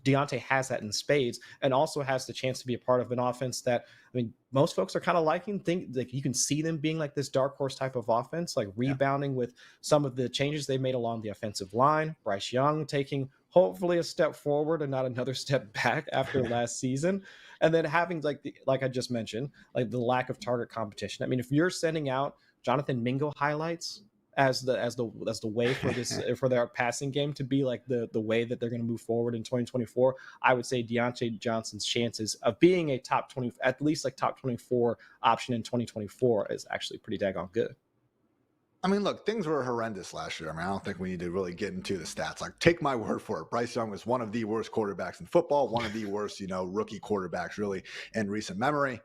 Diontae has that in spades, and also has the chance to be a part of an offense that, I mean, most folks are kind of think like you can see them being like this dark horse type of offense, like rebounding with some of the changes they made along the offensive line. Bryce Young taking hopefully a step forward and not another step back after last season. And then having like I just mentioned, like the lack of target competition. I mean, if you're sending out Jonathan Mingo highlights as the way for this for their passing game to be like the way that they're going to move forward in 2024, I would say Diontae Johnson's chances of being a top 20, at least like top 24 option in 2024 is actually pretty daggone good. I mean, look, things were horrendous last year. I mean, I don't think we need to really get into the stats. Like, take my word for it. Bryce Young was one of the worst quarterbacks in football, one of the worst, rookie quarterbacks really in recent memory.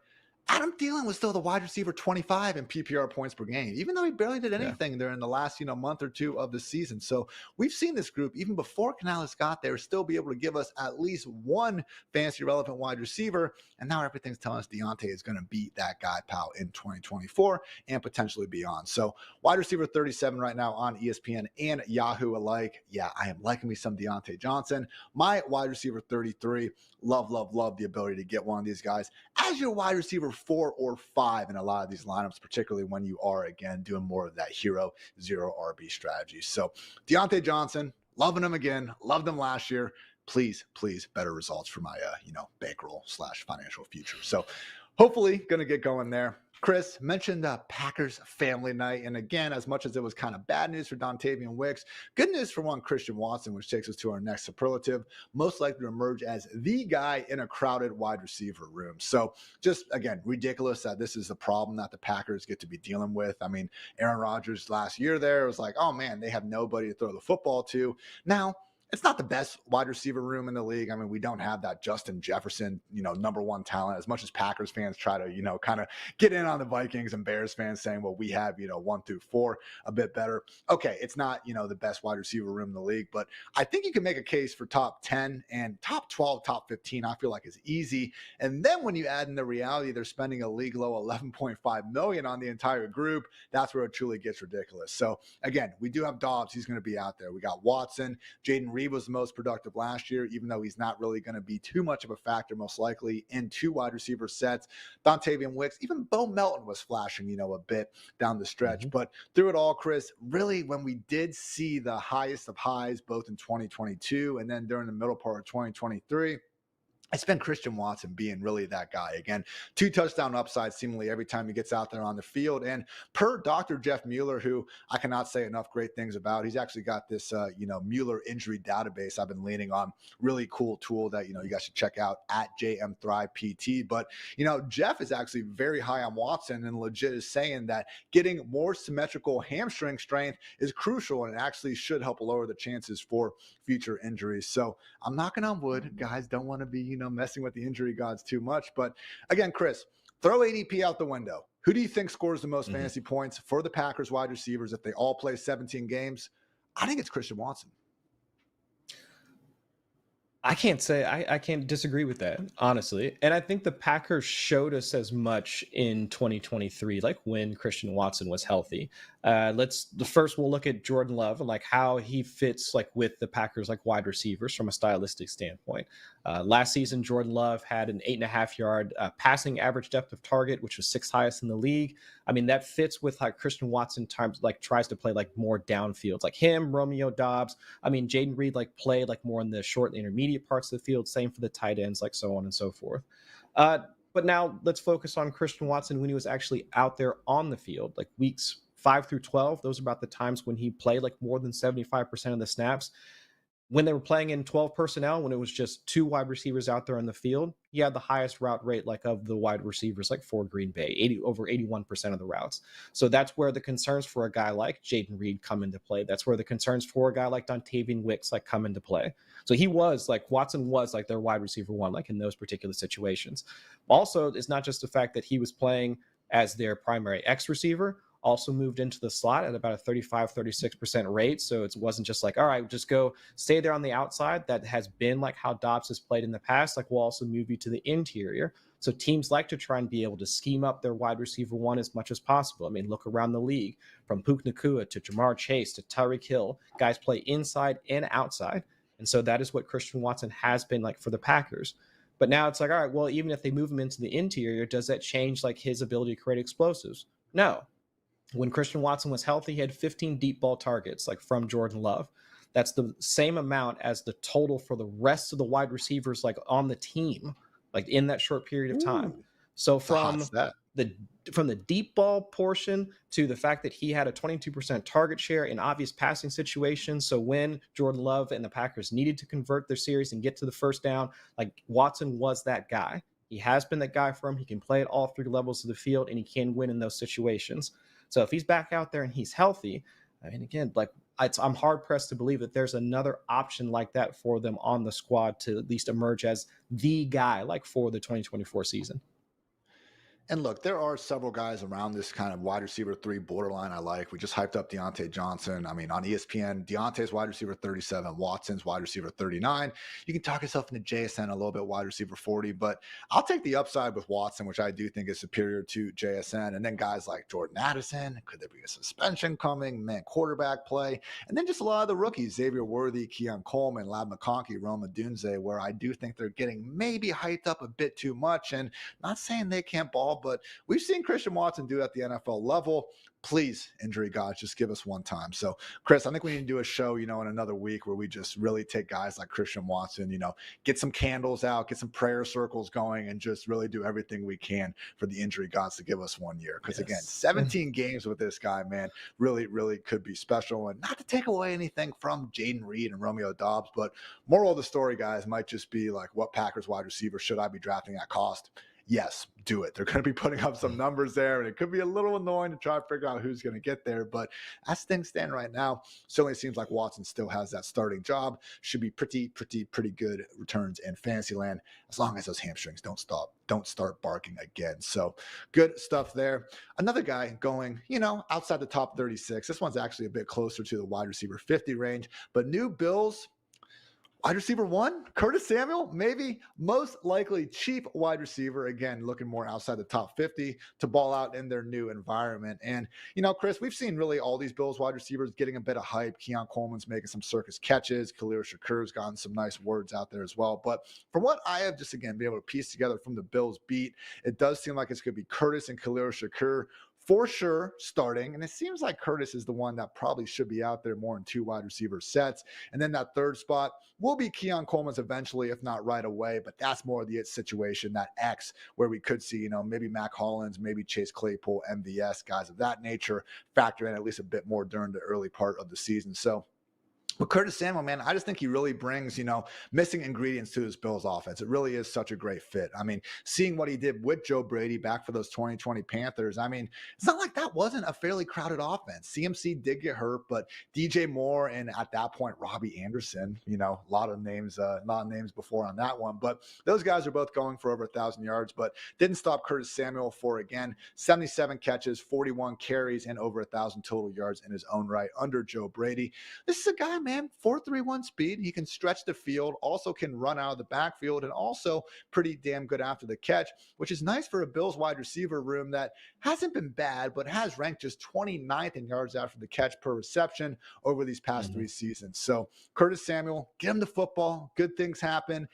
Adam Thielen was still the wide receiver 25 in PPR points per game, even though he barely did anything there in the last, month or two of the season. So we've seen this group, even before Canales got there, still be able to give us at least one fantasy relevant wide receiver. And now everything's telling us Diontae is going to beat that guy, pal, in 2024 and potentially beyond. So wide receiver 37 right now on ESPN and Yahoo alike. Yeah, I am liking me some Diontae Johnson. My wide receiver 33, love the ability to get one of these guys as your wide receiver 4 or 5 in a lot of these lineups, particularly when you are, again, doing more of that hero zero RB strategy. So Diontae Johnson, loving him again, loved him last year. Please, better results for my, bankroll / financial future. So hopefully going to get going there. Chris mentioned Packers family night. And again, as much as it was kind of bad news for Dontavian Wicks, good news for one Christian Watson, which takes us to our next superlative, most likely to emerge as the guy in a crowded wide receiver room. So just, again, ridiculous that this is the problem that the Packers get to be dealing with. I mean, Aaron Rodgers last year there was like, oh man, they have nobody to throw the football to. Now, it's not the best wide receiver room in the league. I mean, we don't have that Justin Jefferson, number one talent, as much as Packers fans try to, kind of get in on the Vikings and Bears fans saying, well, we have, 1 through 4 a bit better. Okay, it's not, the best wide receiver room in the league, but I think you can make a case for top 10 and top 12, top 15, I feel like is easy. And then when you add in the reality, they're spending a league low $11.5 million on the entire group, that's where it truly gets ridiculous. So again, we do have Dobbs. He's going to be out there. We got Watson, Jaden Reed was the most productive last year, even though he's not really going to be too much of a factor, most likely, in 2 wide receiver sets. Dontavian Wicks, even Bo Melton was flashing, a bit down the stretch. Mm-hmm. But through it all, Chris, really, when we did see the highest of highs, both in 2022 and then during the middle part of 2023, it's been Christian Watson being really that guy. Again, 2 touchdown upsides seemingly every time he gets out there on the field. And per Dr. Jeff Mueller, who I cannot say enough great things about, he's actually got this, Mueller injury database I've been leaning on. Really cool tool that, you guys should check out at JM Thrive PT. But, Jeff is actually very high on Watson and legit is saying that getting more symmetrical hamstring strength is crucial and it actually should help lower the chances for future injuries. So I'm knocking on wood. Guys don't want to be, messing with the injury gods too much. But again, Chris, throw ADP out the window. Who do you think scores the most fantasy points for the Packers wide receivers if they all play 17 games? I think it's Christian Watson. I can't disagree with that, honestly. And I think the Packers showed us as much in 2023, like when Christian Watson was healthy. First we'll look at Jordan Love and like how he fits like with the Packers like wide receivers from a stylistic standpoint. Last season, Jordan Love had an 8.5 yard passing average depth of target, which was 6th highest in the league. I mean, that fits with how Christian Watson tries to play like more downfields, like him, Romeo Dobbs. I mean, Jaden Reed played more in the short and intermediate parts of the field. Same for the tight ends, so on and so forth. But now let's focus on Christian Watson when he was actually out there on the field, like weeks 5 through 12. Those are about the times when he played more than 75% of the snaps. When they were playing in 12 personnel, when it was just 2 wide receivers out there on the field, he had the highest route rate of the wide receivers for Green Bay, over 81% of the routes. So that's where the concerns for a guy like Jaden Reed come into play. That's where the concerns for a guy like Dontavian Wicks come into play. So he was Watson was their wide receiver 1 in those particular situations. Also, it's not just the fact that he was playing as their primary X receiver, also moved into the slot at about a 35-36% rate. So it wasn't just like, all right, just go stay there on the outside. That has been like how Dobbs has played in the past. Like, we'll also move you to the interior. So teams like to try and be able to scheme up their wide receiver one as much as possible. I mean, look around the league, from Puka Nacua to Jamar Chase to Tyreek Hill. Guys play inside and outside. And so that is what Christian Watson has been like for the Packers. But now it's like, all right, well, even if they move him into the interior, does that change like his ability to create explosives? No. When Christian Watson was healthy, he had 15 deep ball targets, like from Jordan Love. That's the same amount as the total for the rest of the wide receivers, like on the team, like in that short period of time. Ooh, So it's a hot stat. from the deep ball portion to the fact that he had a 22% target share in obvious passing situations. So when Jordan Love and the Packers needed to convert their series and get to the first down, like, Watson was that guy. He has been that guy for him. He can play at all three levels of the field, and he can win in those situations. So if he's back out there and he's healthy, I mean, again, like, I'm hard pressed to believe that there's another option like that for them on the squad to at least emerge as the guy, like, for the 2024 season. And look, there are several guys around this kind of wide receiver 3 borderline I like. We just hyped up Diontae Johnson. I mean, on ESPN, Deontay's wide receiver 37, Watson's wide receiver 39. You can talk yourself into JSN a little bit, wide receiver 40, but I'll take the upside with Watson, which I do think is superior to JSN. And then guys like Jordan Addison, could there be a suspension coming? Man, quarterback play. And then just a lot of the rookies, Xavier Worthy, Keon Coleman, Lab McConkey, Roma Dunze, where I do think they're getting maybe hyped up a bit too much. And not saying they can't ball, but we've seen Christian Watson do it at the NFL level. Please, injury gods, just give us one time. So, Chris, I think we need to do a show, in another week where we just really take guys like Christian Watson, get some candles out, get some prayer circles going, and just really do everything we can for the injury gods to give us 1 year. Because again, 17 games with this guy, man, really, really could be special. And not to take away anything from Jaden Reed and Romeo Doubs, but moral of the story, guys, might just be like, what Packers wide receiver should I be drafting at cost? Yes, do it. They're going to be putting up some numbers there, and it could be a little annoying to try to figure out who's going to get there. But as things stand right now, certainly seems like Watson still has that starting job. Should be pretty good returns in Fantasyland, as long as those hamstrings don't start barking again. So good stuff there. Another guy going, outside the top 36. This one's actually a bit closer to the wide receiver 50 range, but new Bills wide receiver 1, Curtis Samuel, maybe most likely cheap wide receiver. Again, looking more outside the top 50 to ball out in their new environment. And, Chris, we've seen really all these Bills wide receivers getting a bit of hype. Keon Coleman's making some circus catches. Khalil Shakur's gotten some nice words out there as well. But from what I have just, again, been able to piece together from the Bills beat, it does seem like it's going to be Curtis and Khalil Shakur for sure starting. And it seems like Curtis is the one that probably should be out there more in 2 wide receiver sets. And then that third spot will be Keon Coleman's eventually, if not right away. But that's more of the it situation, that X, where we could see, maybe Mac Hollins, maybe Chase Claypool, MVS, guys of that nature factor in at least a bit more during the early part of the season. So, but Curtis Samuel, man, I just think he really brings, missing ingredients to this Bills offense. It really is such a great fit. I mean, seeing what he did with Joe Brady back for those 2020 Panthers, I mean, it's not like that wasn't a fairly crowded offense. CMC did get hurt, but DJ Moore and at that point, Robbie Anderson, a lot of names before on that one. But those guys are both going for over 1,000 yards, but didn't stop Curtis Samuel for, again, 77 catches, 41 carries, and over 1,000 total yards in his own right under Joe Brady. This is a guy, man, 4.31 speed. He can stretch the field, also can run out of the backfield, and also pretty damn good after the catch, which is nice for a Bills wide receiver room that hasn't been bad, but has ranked just 29th in yards after the catch per reception over these past 3 seasons. So Curtis Samuel, get him the football. Good things happen.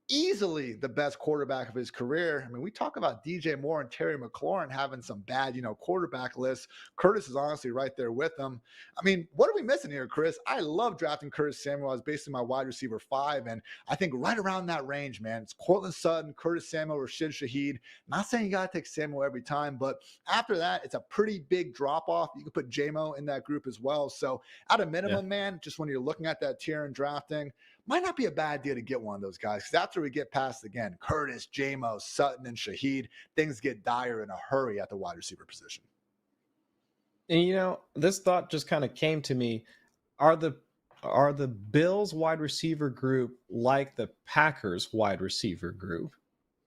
Easily the best quarterback of his career. I mean, we talk about DJ Moore and Terry McLaurin having some bad, quarterback lists. Curtis is honestly right there with them. I mean, what are we missing here, Chris? I love drafting Curtis Samuel as basically my wide receiver 5, and I think right around that range, man. It's Cortland Sutton, Curtis Samuel, Rashid Shaheed. Not saying you got to take Samuel every time, but after that, it's a pretty big drop-off. You can put J-Mo in that group as well. So at a minimum, man, just when you're looking at that tier and drafting, might not be a bad idea to get one of those guys, because after we get past, again, Curtis, J-Mo, Sutton, and Shaheed, things get dire in a hurry at the wide receiver position. And, this thought just kind of came to me. Are the Bills wide receiver group like the Packers wide receiver group?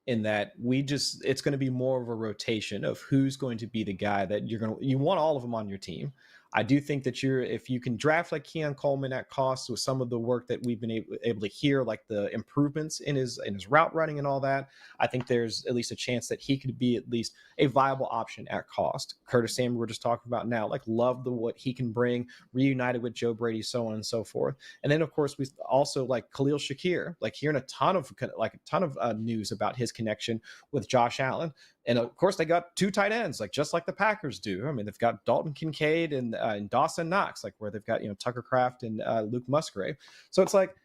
in that it's going to be more of a rotation of who's going to be the guy that you want all of them on your team. I do think that if you can draft like Keon Coleman at cost with some of the work that we've been able to hear, like the improvements in his route running and all that, I think there's at least a chance that he could be at least a viable option at cost. Curtis Samuel, we're just talking about now, like love what he can bring, reunited with Joe Brady, so on and so forth. And then of course we also like Khalil Shakir, like hearing a ton of news about his connection with Josh Allen. And of course, they got 2 tight ends, like just like the Packers do. I mean, they've got Dalton Kincaid and Dawson Knox, like where they've got Tucker Kraft and Luke Musgrave. So it's like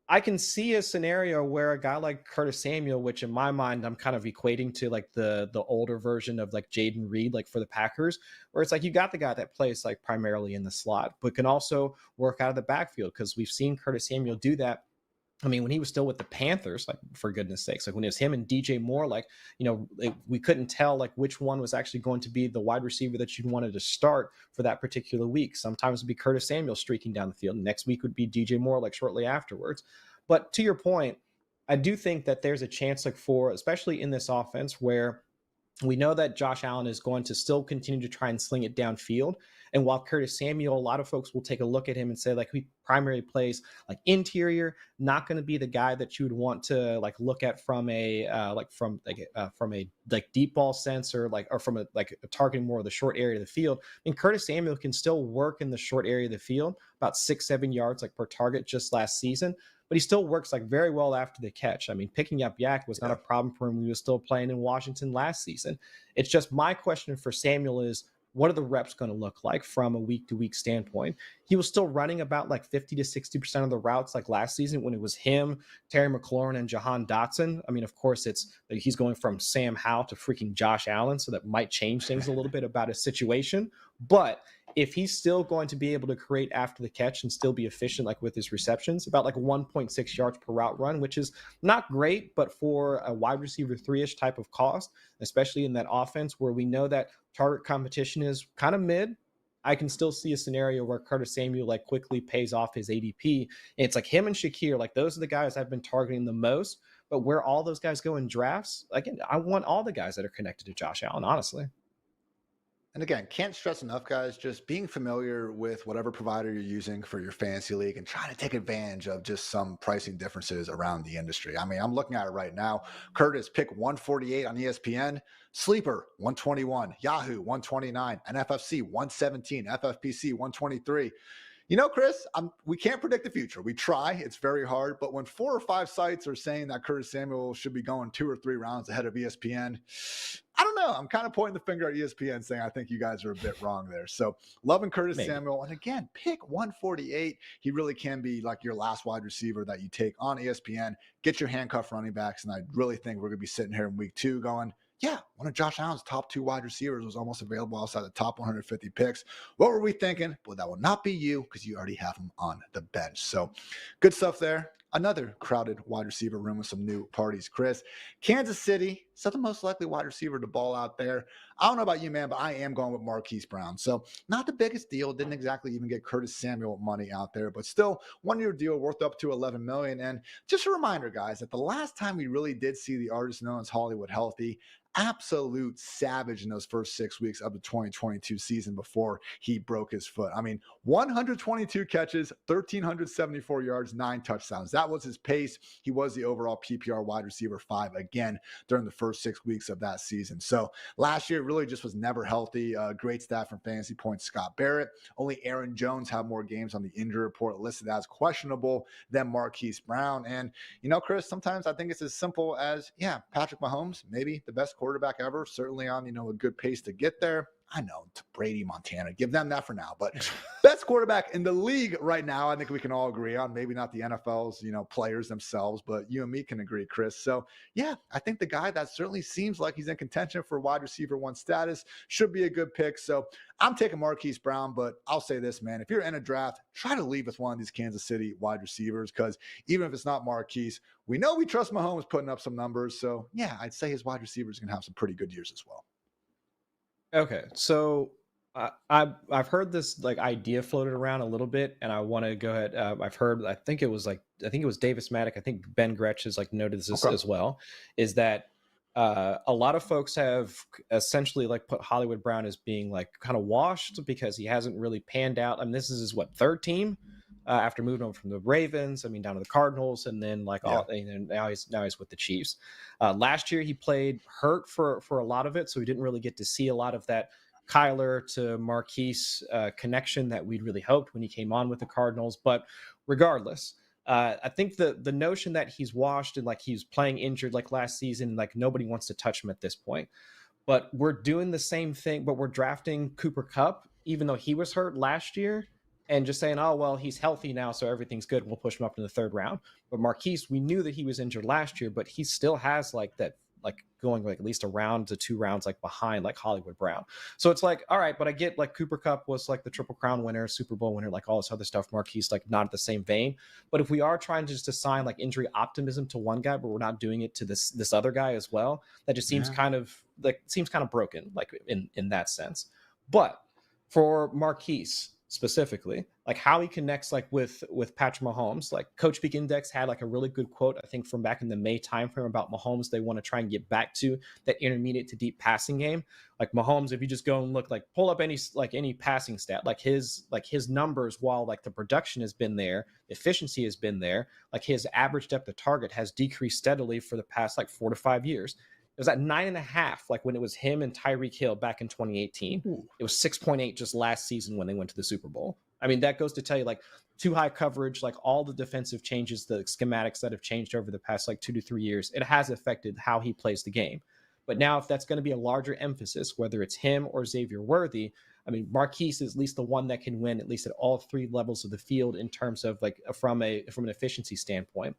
I can see a scenario where a guy like Curtis Samuel, which in my mind I'm kind of equating to like the older version of like Jaden Reed, like for the Packers, where it's like you got the guy that plays like primarily in the slot, but can also work out of the backfield, because we've seen Curtis Samuel do that. I mean, when he was still with the Panthers, like for goodness sakes, like when it was him and DJ Moore, like, we couldn't tell like which one was actually going to be the wide receiver that you wanted to start for that particular week. Sometimes it'd be Curtis Samuel streaking down the field. Next week would be DJ Moore, like shortly afterwards. But to your point, I do think that there's a chance like especially in this offense where we know that Josh Allen is going to still continue to try and sling it downfield. And while Curtis Samuel, a lot of folks will take a look at him and say like he primarily plays like interior, not going to be the guy that you would want to like look at from a deep ball sense, or from a targeting more of the short area of the field. And Curtis Samuel can still work in the short area of the field, about 6-7 yards like per target just last season. But he still works like very well after the catch. I mean, picking up yak was not a problem for him when he was still playing in Washington last season. It's just my question for Samuel is, what are the reps going to look like from a week-to-week standpoint? He was still running about like 50 to 60% of the routes like last season when it was him, Terry McLaurin, and Jahan Dotson. I mean, of course, he's going from Sam Howell to freaking Josh Allen, so that might change things a little bit about his situation. But if he's still going to be able to create after the catch and still be efficient, like with his receptions, about like 1.6 yards per route run, which is not great, but for a wide receiver 3-ish type of cost, especially in that offense where we know that target competition is kind of mid, I can still see a scenario where Curtis Samuel like quickly pays off his ADP. And it's like him and Shakir, like those are the guys I've been targeting the most. But where all those guys go in drafts, again, I want all the guys that are connected to Josh Allen, honestly. And again, can't stress enough, guys, just being familiar with whatever provider you're using for your fantasy league and trying to take advantage of just some pricing differences around the industry. I mean, I'm looking at it right now. Curtis, pick 148 on ESPN, Sleeper 121, Yahoo 129, NFFC 117, FFPC 123. Chris, we can't predict the future. We try. It's very hard. But when 4 or 5 sites are saying that Curtis Samuel should be going 2 or 3 rounds ahead of ESPN, I don't know. I'm kind of pointing the finger at ESPN saying I think you guys are a bit wrong there. So loving Curtis Samuel. And again, pick 148. He really can be like your last wide receiver that you take on ESPN. Get your handcuff running backs. And I really think we're going to be sitting here in week 2 going, yeah, one of Josh Allen's top 2 wide receivers was almost available outside the top 150 picks. What were we thinking? Well, that will not be you because you already have him on the bench. So good stuff there. Another crowded wide receiver room with some new parties. Chris, Kansas City, still the most likely wide receiver to ball out there. I don't know about you, man, but I am going with Marquise Brown. So not the biggest deal. Didn't exactly even get Curtis Samuel money out there, but still 1-year deal worth up to $11 million. And just a reminder, guys, that the last time we really did see the artist known as Hollywood healthy, absolute savage in those first 6 weeks of the 2022 season before he broke his foot. I mean, 122 catches, 1,374 yards, 9 touchdowns. That was his pace. He was the overall PPR wide receiver 5 again during the first 6 weeks of that season. So last year really just was never healthy. Great stat from Fantasy Points Scott Barrett. Only Aaron Jones had more games on the injury report listed as questionable than Marquise Brown. And, Chris, sometimes I think it's as simple as, Patrick Mahomes, maybe the best quarterback ever, certainly on, a good pace to get there. I know, Brady, Montana, give them that for now. But best quarterback in the league right now, I think we can all agree on. Maybe not the NFL's, players themselves, but you and me can agree, Chris. So, I think the guy that certainly seems like he's in contention for wide receiver 1 status should be a good pick. So I'm taking Marquise Brown, but I'll say this, man. If you're in a draft, try to leave with one of these Kansas City wide receivers because even if it's not Marquise, we know we trust Mahomes putting up some numbers. So, I'd say his wide receivers are going to have some pretty good years as well. Okay, so I've heard this like idea floated around a little bit, and I want to go ahead. I think it was Davis Maddock. I think Ben Gretsch has like noted this as well. Is that a lot of folks have essentially like put Hollywood Brown as being like kind of washed because he hasn't really panned out. I mean, this is his third team after moving over from the Ravens. I mean, down to the Cardinals, and then and now he's with the Chiefs. Last year he played hurt for a lot of it, so we didn't really get to see a lot of that Kyler to Marquise connection that we'd really hoped when he came on with the Cardinals. But regardless, I think the notion that he's washed and like he's playing injured like last season, like nobody wants to touch him at this point. But we're doing the same thing, but we're drafting Cooper Kupp, even though he was hurt last year, and just saying, oh, well, he's healthy now, so everything's good. We'll push him up in the third round. But Marquise, we knew that he was injured last year, but he still has like that, like going like at least a round to 2 rounds like behind like Hollywood Brown. So it's like, all right, but I get like Cooper Kupp was like the Triple Crown winner, Super Bowl winner, like all this other stuff. Marquise like not at the same vein. But if we are trying to just assign like injury optimism to one guy, but we're not doing it to this other guy as well, that just seems kind of broken, like in that sense. But for Marquise specifically, like how he connects like with Patrick Mahomes, like Coach Peak Index had like a really good quote, I think from back in the May timeframe about Mahomes. They want to try and get back to that intermediate to deep passing game. Like Mahomes, if you just go and look, like pull up any passing stat, like his numbers, while like the production has been there, efficiency has been there, like his average depth of target has decreased steadily for the past like 4 to 5 years. It was at 9.5, like when it was him and Tyreek Hill back in 2018. Ooh. It was 6.8 just last season when they went to the Super Bowl. I mean, that goes to tell you, like, too high coverage, like all the defensive changes, the schematics that have changed over the past like 2 to 3 years, it has affected how he plays the game. But now, if that's going to be a larger emphasis, whether it's him or Xavier Worthy, I mean, Marquise is at least the one that can win at least at all 3 levels of the field in terms of like from an efficiency standpoint.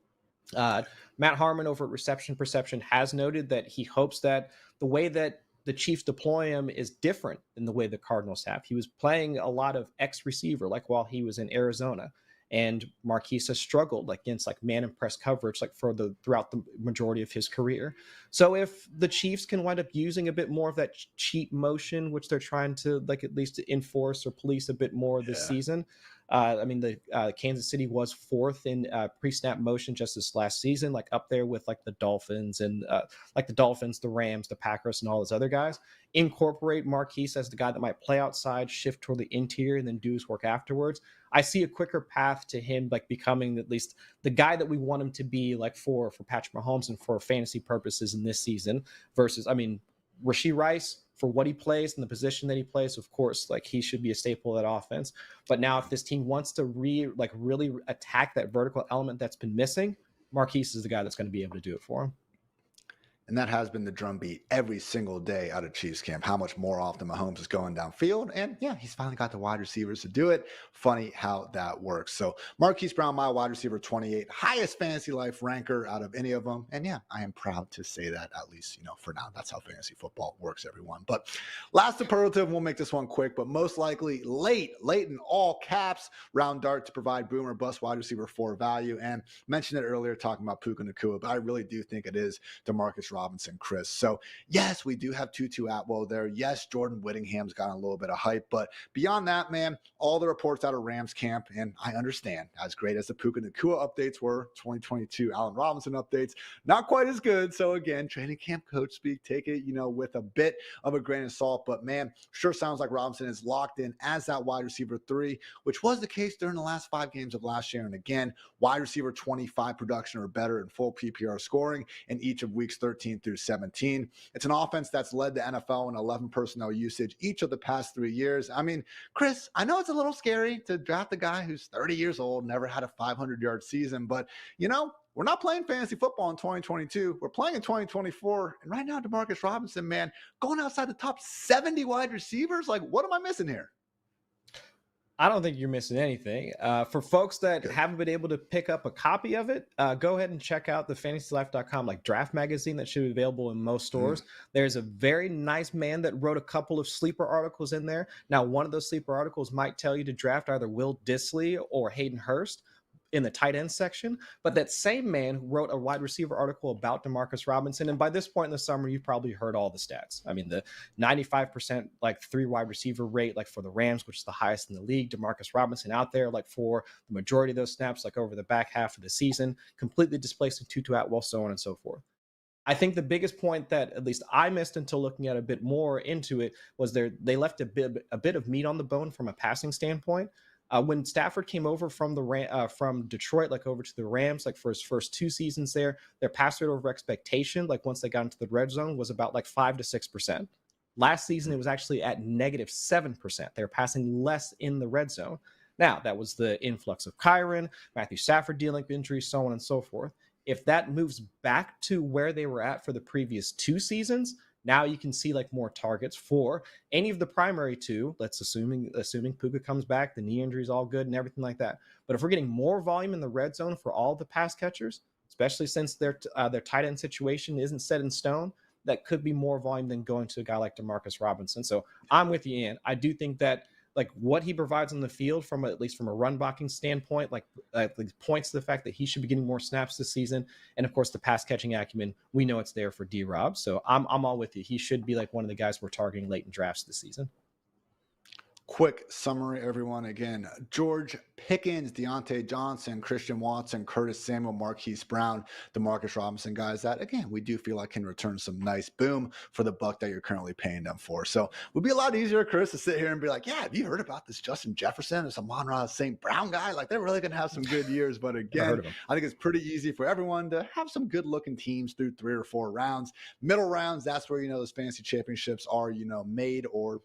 Matt Harmon over at Reception Perception has noted that he hopes that the way that the Chiefs deploy him is different than the way the Cardinals have. He was playing a lot of X receiver, like while he was in Arizona, and Marquise has struggled like against like man and press coverage like throughout the majority of his career. So if the Chiefs can wind up using a bit more of that cheat motion, which they're trying to like at least enforce or police a bit more this season. I mean, the Kansas City was 4th in pre-snap motion just this last season, like up there with like the Dolphins and the Rams, the Packers, and all those other guys. Incorporate Marquise as the guy that might play outside, shift toward the interior, and then do his work afterwards. I see a quicker path to him like becoming at least the guy that we want him to be, like for Patrick Mahomes and for fantasy purposes in this season. Versus, I mean, Rashee Rice, for what he plays and the position that he plays, of course, like he should be a staple of that offense. But now if this team wants to really attack that vertical element that's been missing, Marquise is the guy that's going to be able to do it for him. And that has been the drumbeat every single day out of Chiefs camp, how much more often Mahomes is going downfield. And yeah, he's finally got the wide receivers to do it. Funny how that works. So Marquise Brown, my wide receiver 28, highest fantasy life ranker out of any of them. And yeah, I am proud to say that, at least, for now. That's how fantasy football works, everyone. But last superlative, we'll make this one quick, but most likely late in all caps, round dart to provide boomer bust wide receiver 4 value. And mentioned it earlier talking about Puka Nacua, but I really do think it is Demarcus Robinson, Chris. So yes, we do have Tutu Atwell there. Yes, Jordan Whittingham's gotten a little bit of hype, but beyond that, man, all the reports out of Rams camp, and I understand, as great as the Puka Nacua updates were, 2022 Allen Robinson updates, not quite as good. So again, training camp coach speak, take it, with a bit of a grain of salt, but man, sure sounds like Robinson is locked in as that wide receiver 3, which was the case during the last 5 games of last year. And again, wide receiver 25 production or better in full PPR scoring in each of weeks 13 through 17. It's an offense that's led the NFL in 11 personnel usage each of the past 3 years. I mean, Chris, I know it's a little scary to draft a guy who's 30 years old, never had a 500-yard season, but we're not playing fantasy football in 2022. We're playing in 2024. And right now, Demarcus Robinson, man, going outside the top 70 wide receivers. Like, what am I missing here? I don't think you're missing anything. For folks that haven't been able to pick up a copy of it, go ahead and check out the FantasyLife.com draft magazine that should be available in most stores. There's a very nice man that wrote a couple of sleeper articles in there. Now, one of those sleeper articles might tell you to draft either Will Dissly or Hayden Hurst in the tight end section, but that same man wrote a wide receiver article about Demarcus Robinson. And by this point in the summer, you've probably heard all the stats. I mean, the 95% 3 wide receiver rate, for the Rams, which is the highest in the league. Demarcus Robinson out there, for the majority of those snaps, over the back half of the season, completely displacing Tutu Atwell, so on and so forth. I think the biggest point that at least I missed until looking at a bit more into it was they left a bit of meat on the bone from a passing standpoint. When Stafford came over from from Detroit, like over to the Rams, like for his first 2 seasons there, their pass rate over expectation, like once they got into the red zone, was about like 5 to 6%. Last season, it was actually at -7%. They were passing less in the red zone. Now, that was the influx of Kyron, Matthew Stafford dealing with injuries, so on and so forth. If that moves back to where they were at for the previous 2 seasons, now you can see like more targets for any of the primary 2. Let's assuming Puka comes back, the knee injury is all good and everything like that. But if we're getting more volume in the red zone for all the pass catchers, especially since their tight end situation isn't set in stone, that could be more volume than going to a guy like Demarcus Robinson. So I'm with you, Ian. I do think that like what he provides on the field from at least from a run blocking standpoint, like points to the fact that he should be getting more snaps this season. And of course, the pass catching acumen, we know it's there for D-Rob. So I'm all with you. He should be like one of the guys we're targeting late in drafts this season. Quick summary, everyone. Again, George Pickens, Diontae Johnson, Christian Watson, Curtis Samuel, Marquise Brown, Demarcus Robinson, guys that, again, we do feel like can return some nice boom for the buck that you're currently paying them for. So it would be a lot easier, Chris, to sit here and be like, yeah, have you heard about this Justin Jefferson, this Amon-Ra St. Brown guy? Like, they're really going to have some good years. But again, I think it's pretty easy for everyone to have some good-looking teams through 3 or 4 rounds. Middle rounds, that's where, those fantasy championships are, made or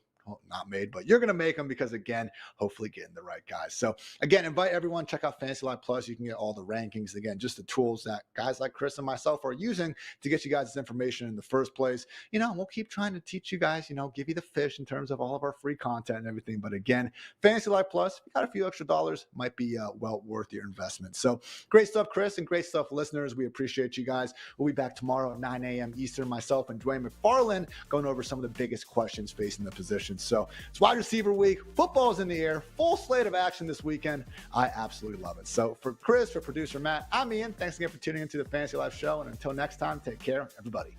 not made, but you're going to make them because, again, hopefully getting the right guys. So, again, invite everyone. Check out FantasyLife Plus. You can get all the rankings. Again, just the tools that guys like Chris and myself are using to get you guys this information in the first place. We'll keep trying to teach you guys, give you the fish in terms of all of our free content and everything. But, again, FantasyLife Plus, you got a few extra dollars, might be well worth your investment. So, great stuff, Chris, and great stuff, listeners. We appreciate you guys. We'll be back tomorrow at 9 a.m. Eastern. Myself and Dwayne McFarland going over some of the biggest questions facing the position. So it's wide receiver week. Football's in the air. Full slate of action this weekend. I absolutely love it. So for Chris, for producer Matt, I'm Ian. Thanks again for tuning into the Fantasy Life Show. And until next time, take care, everybody.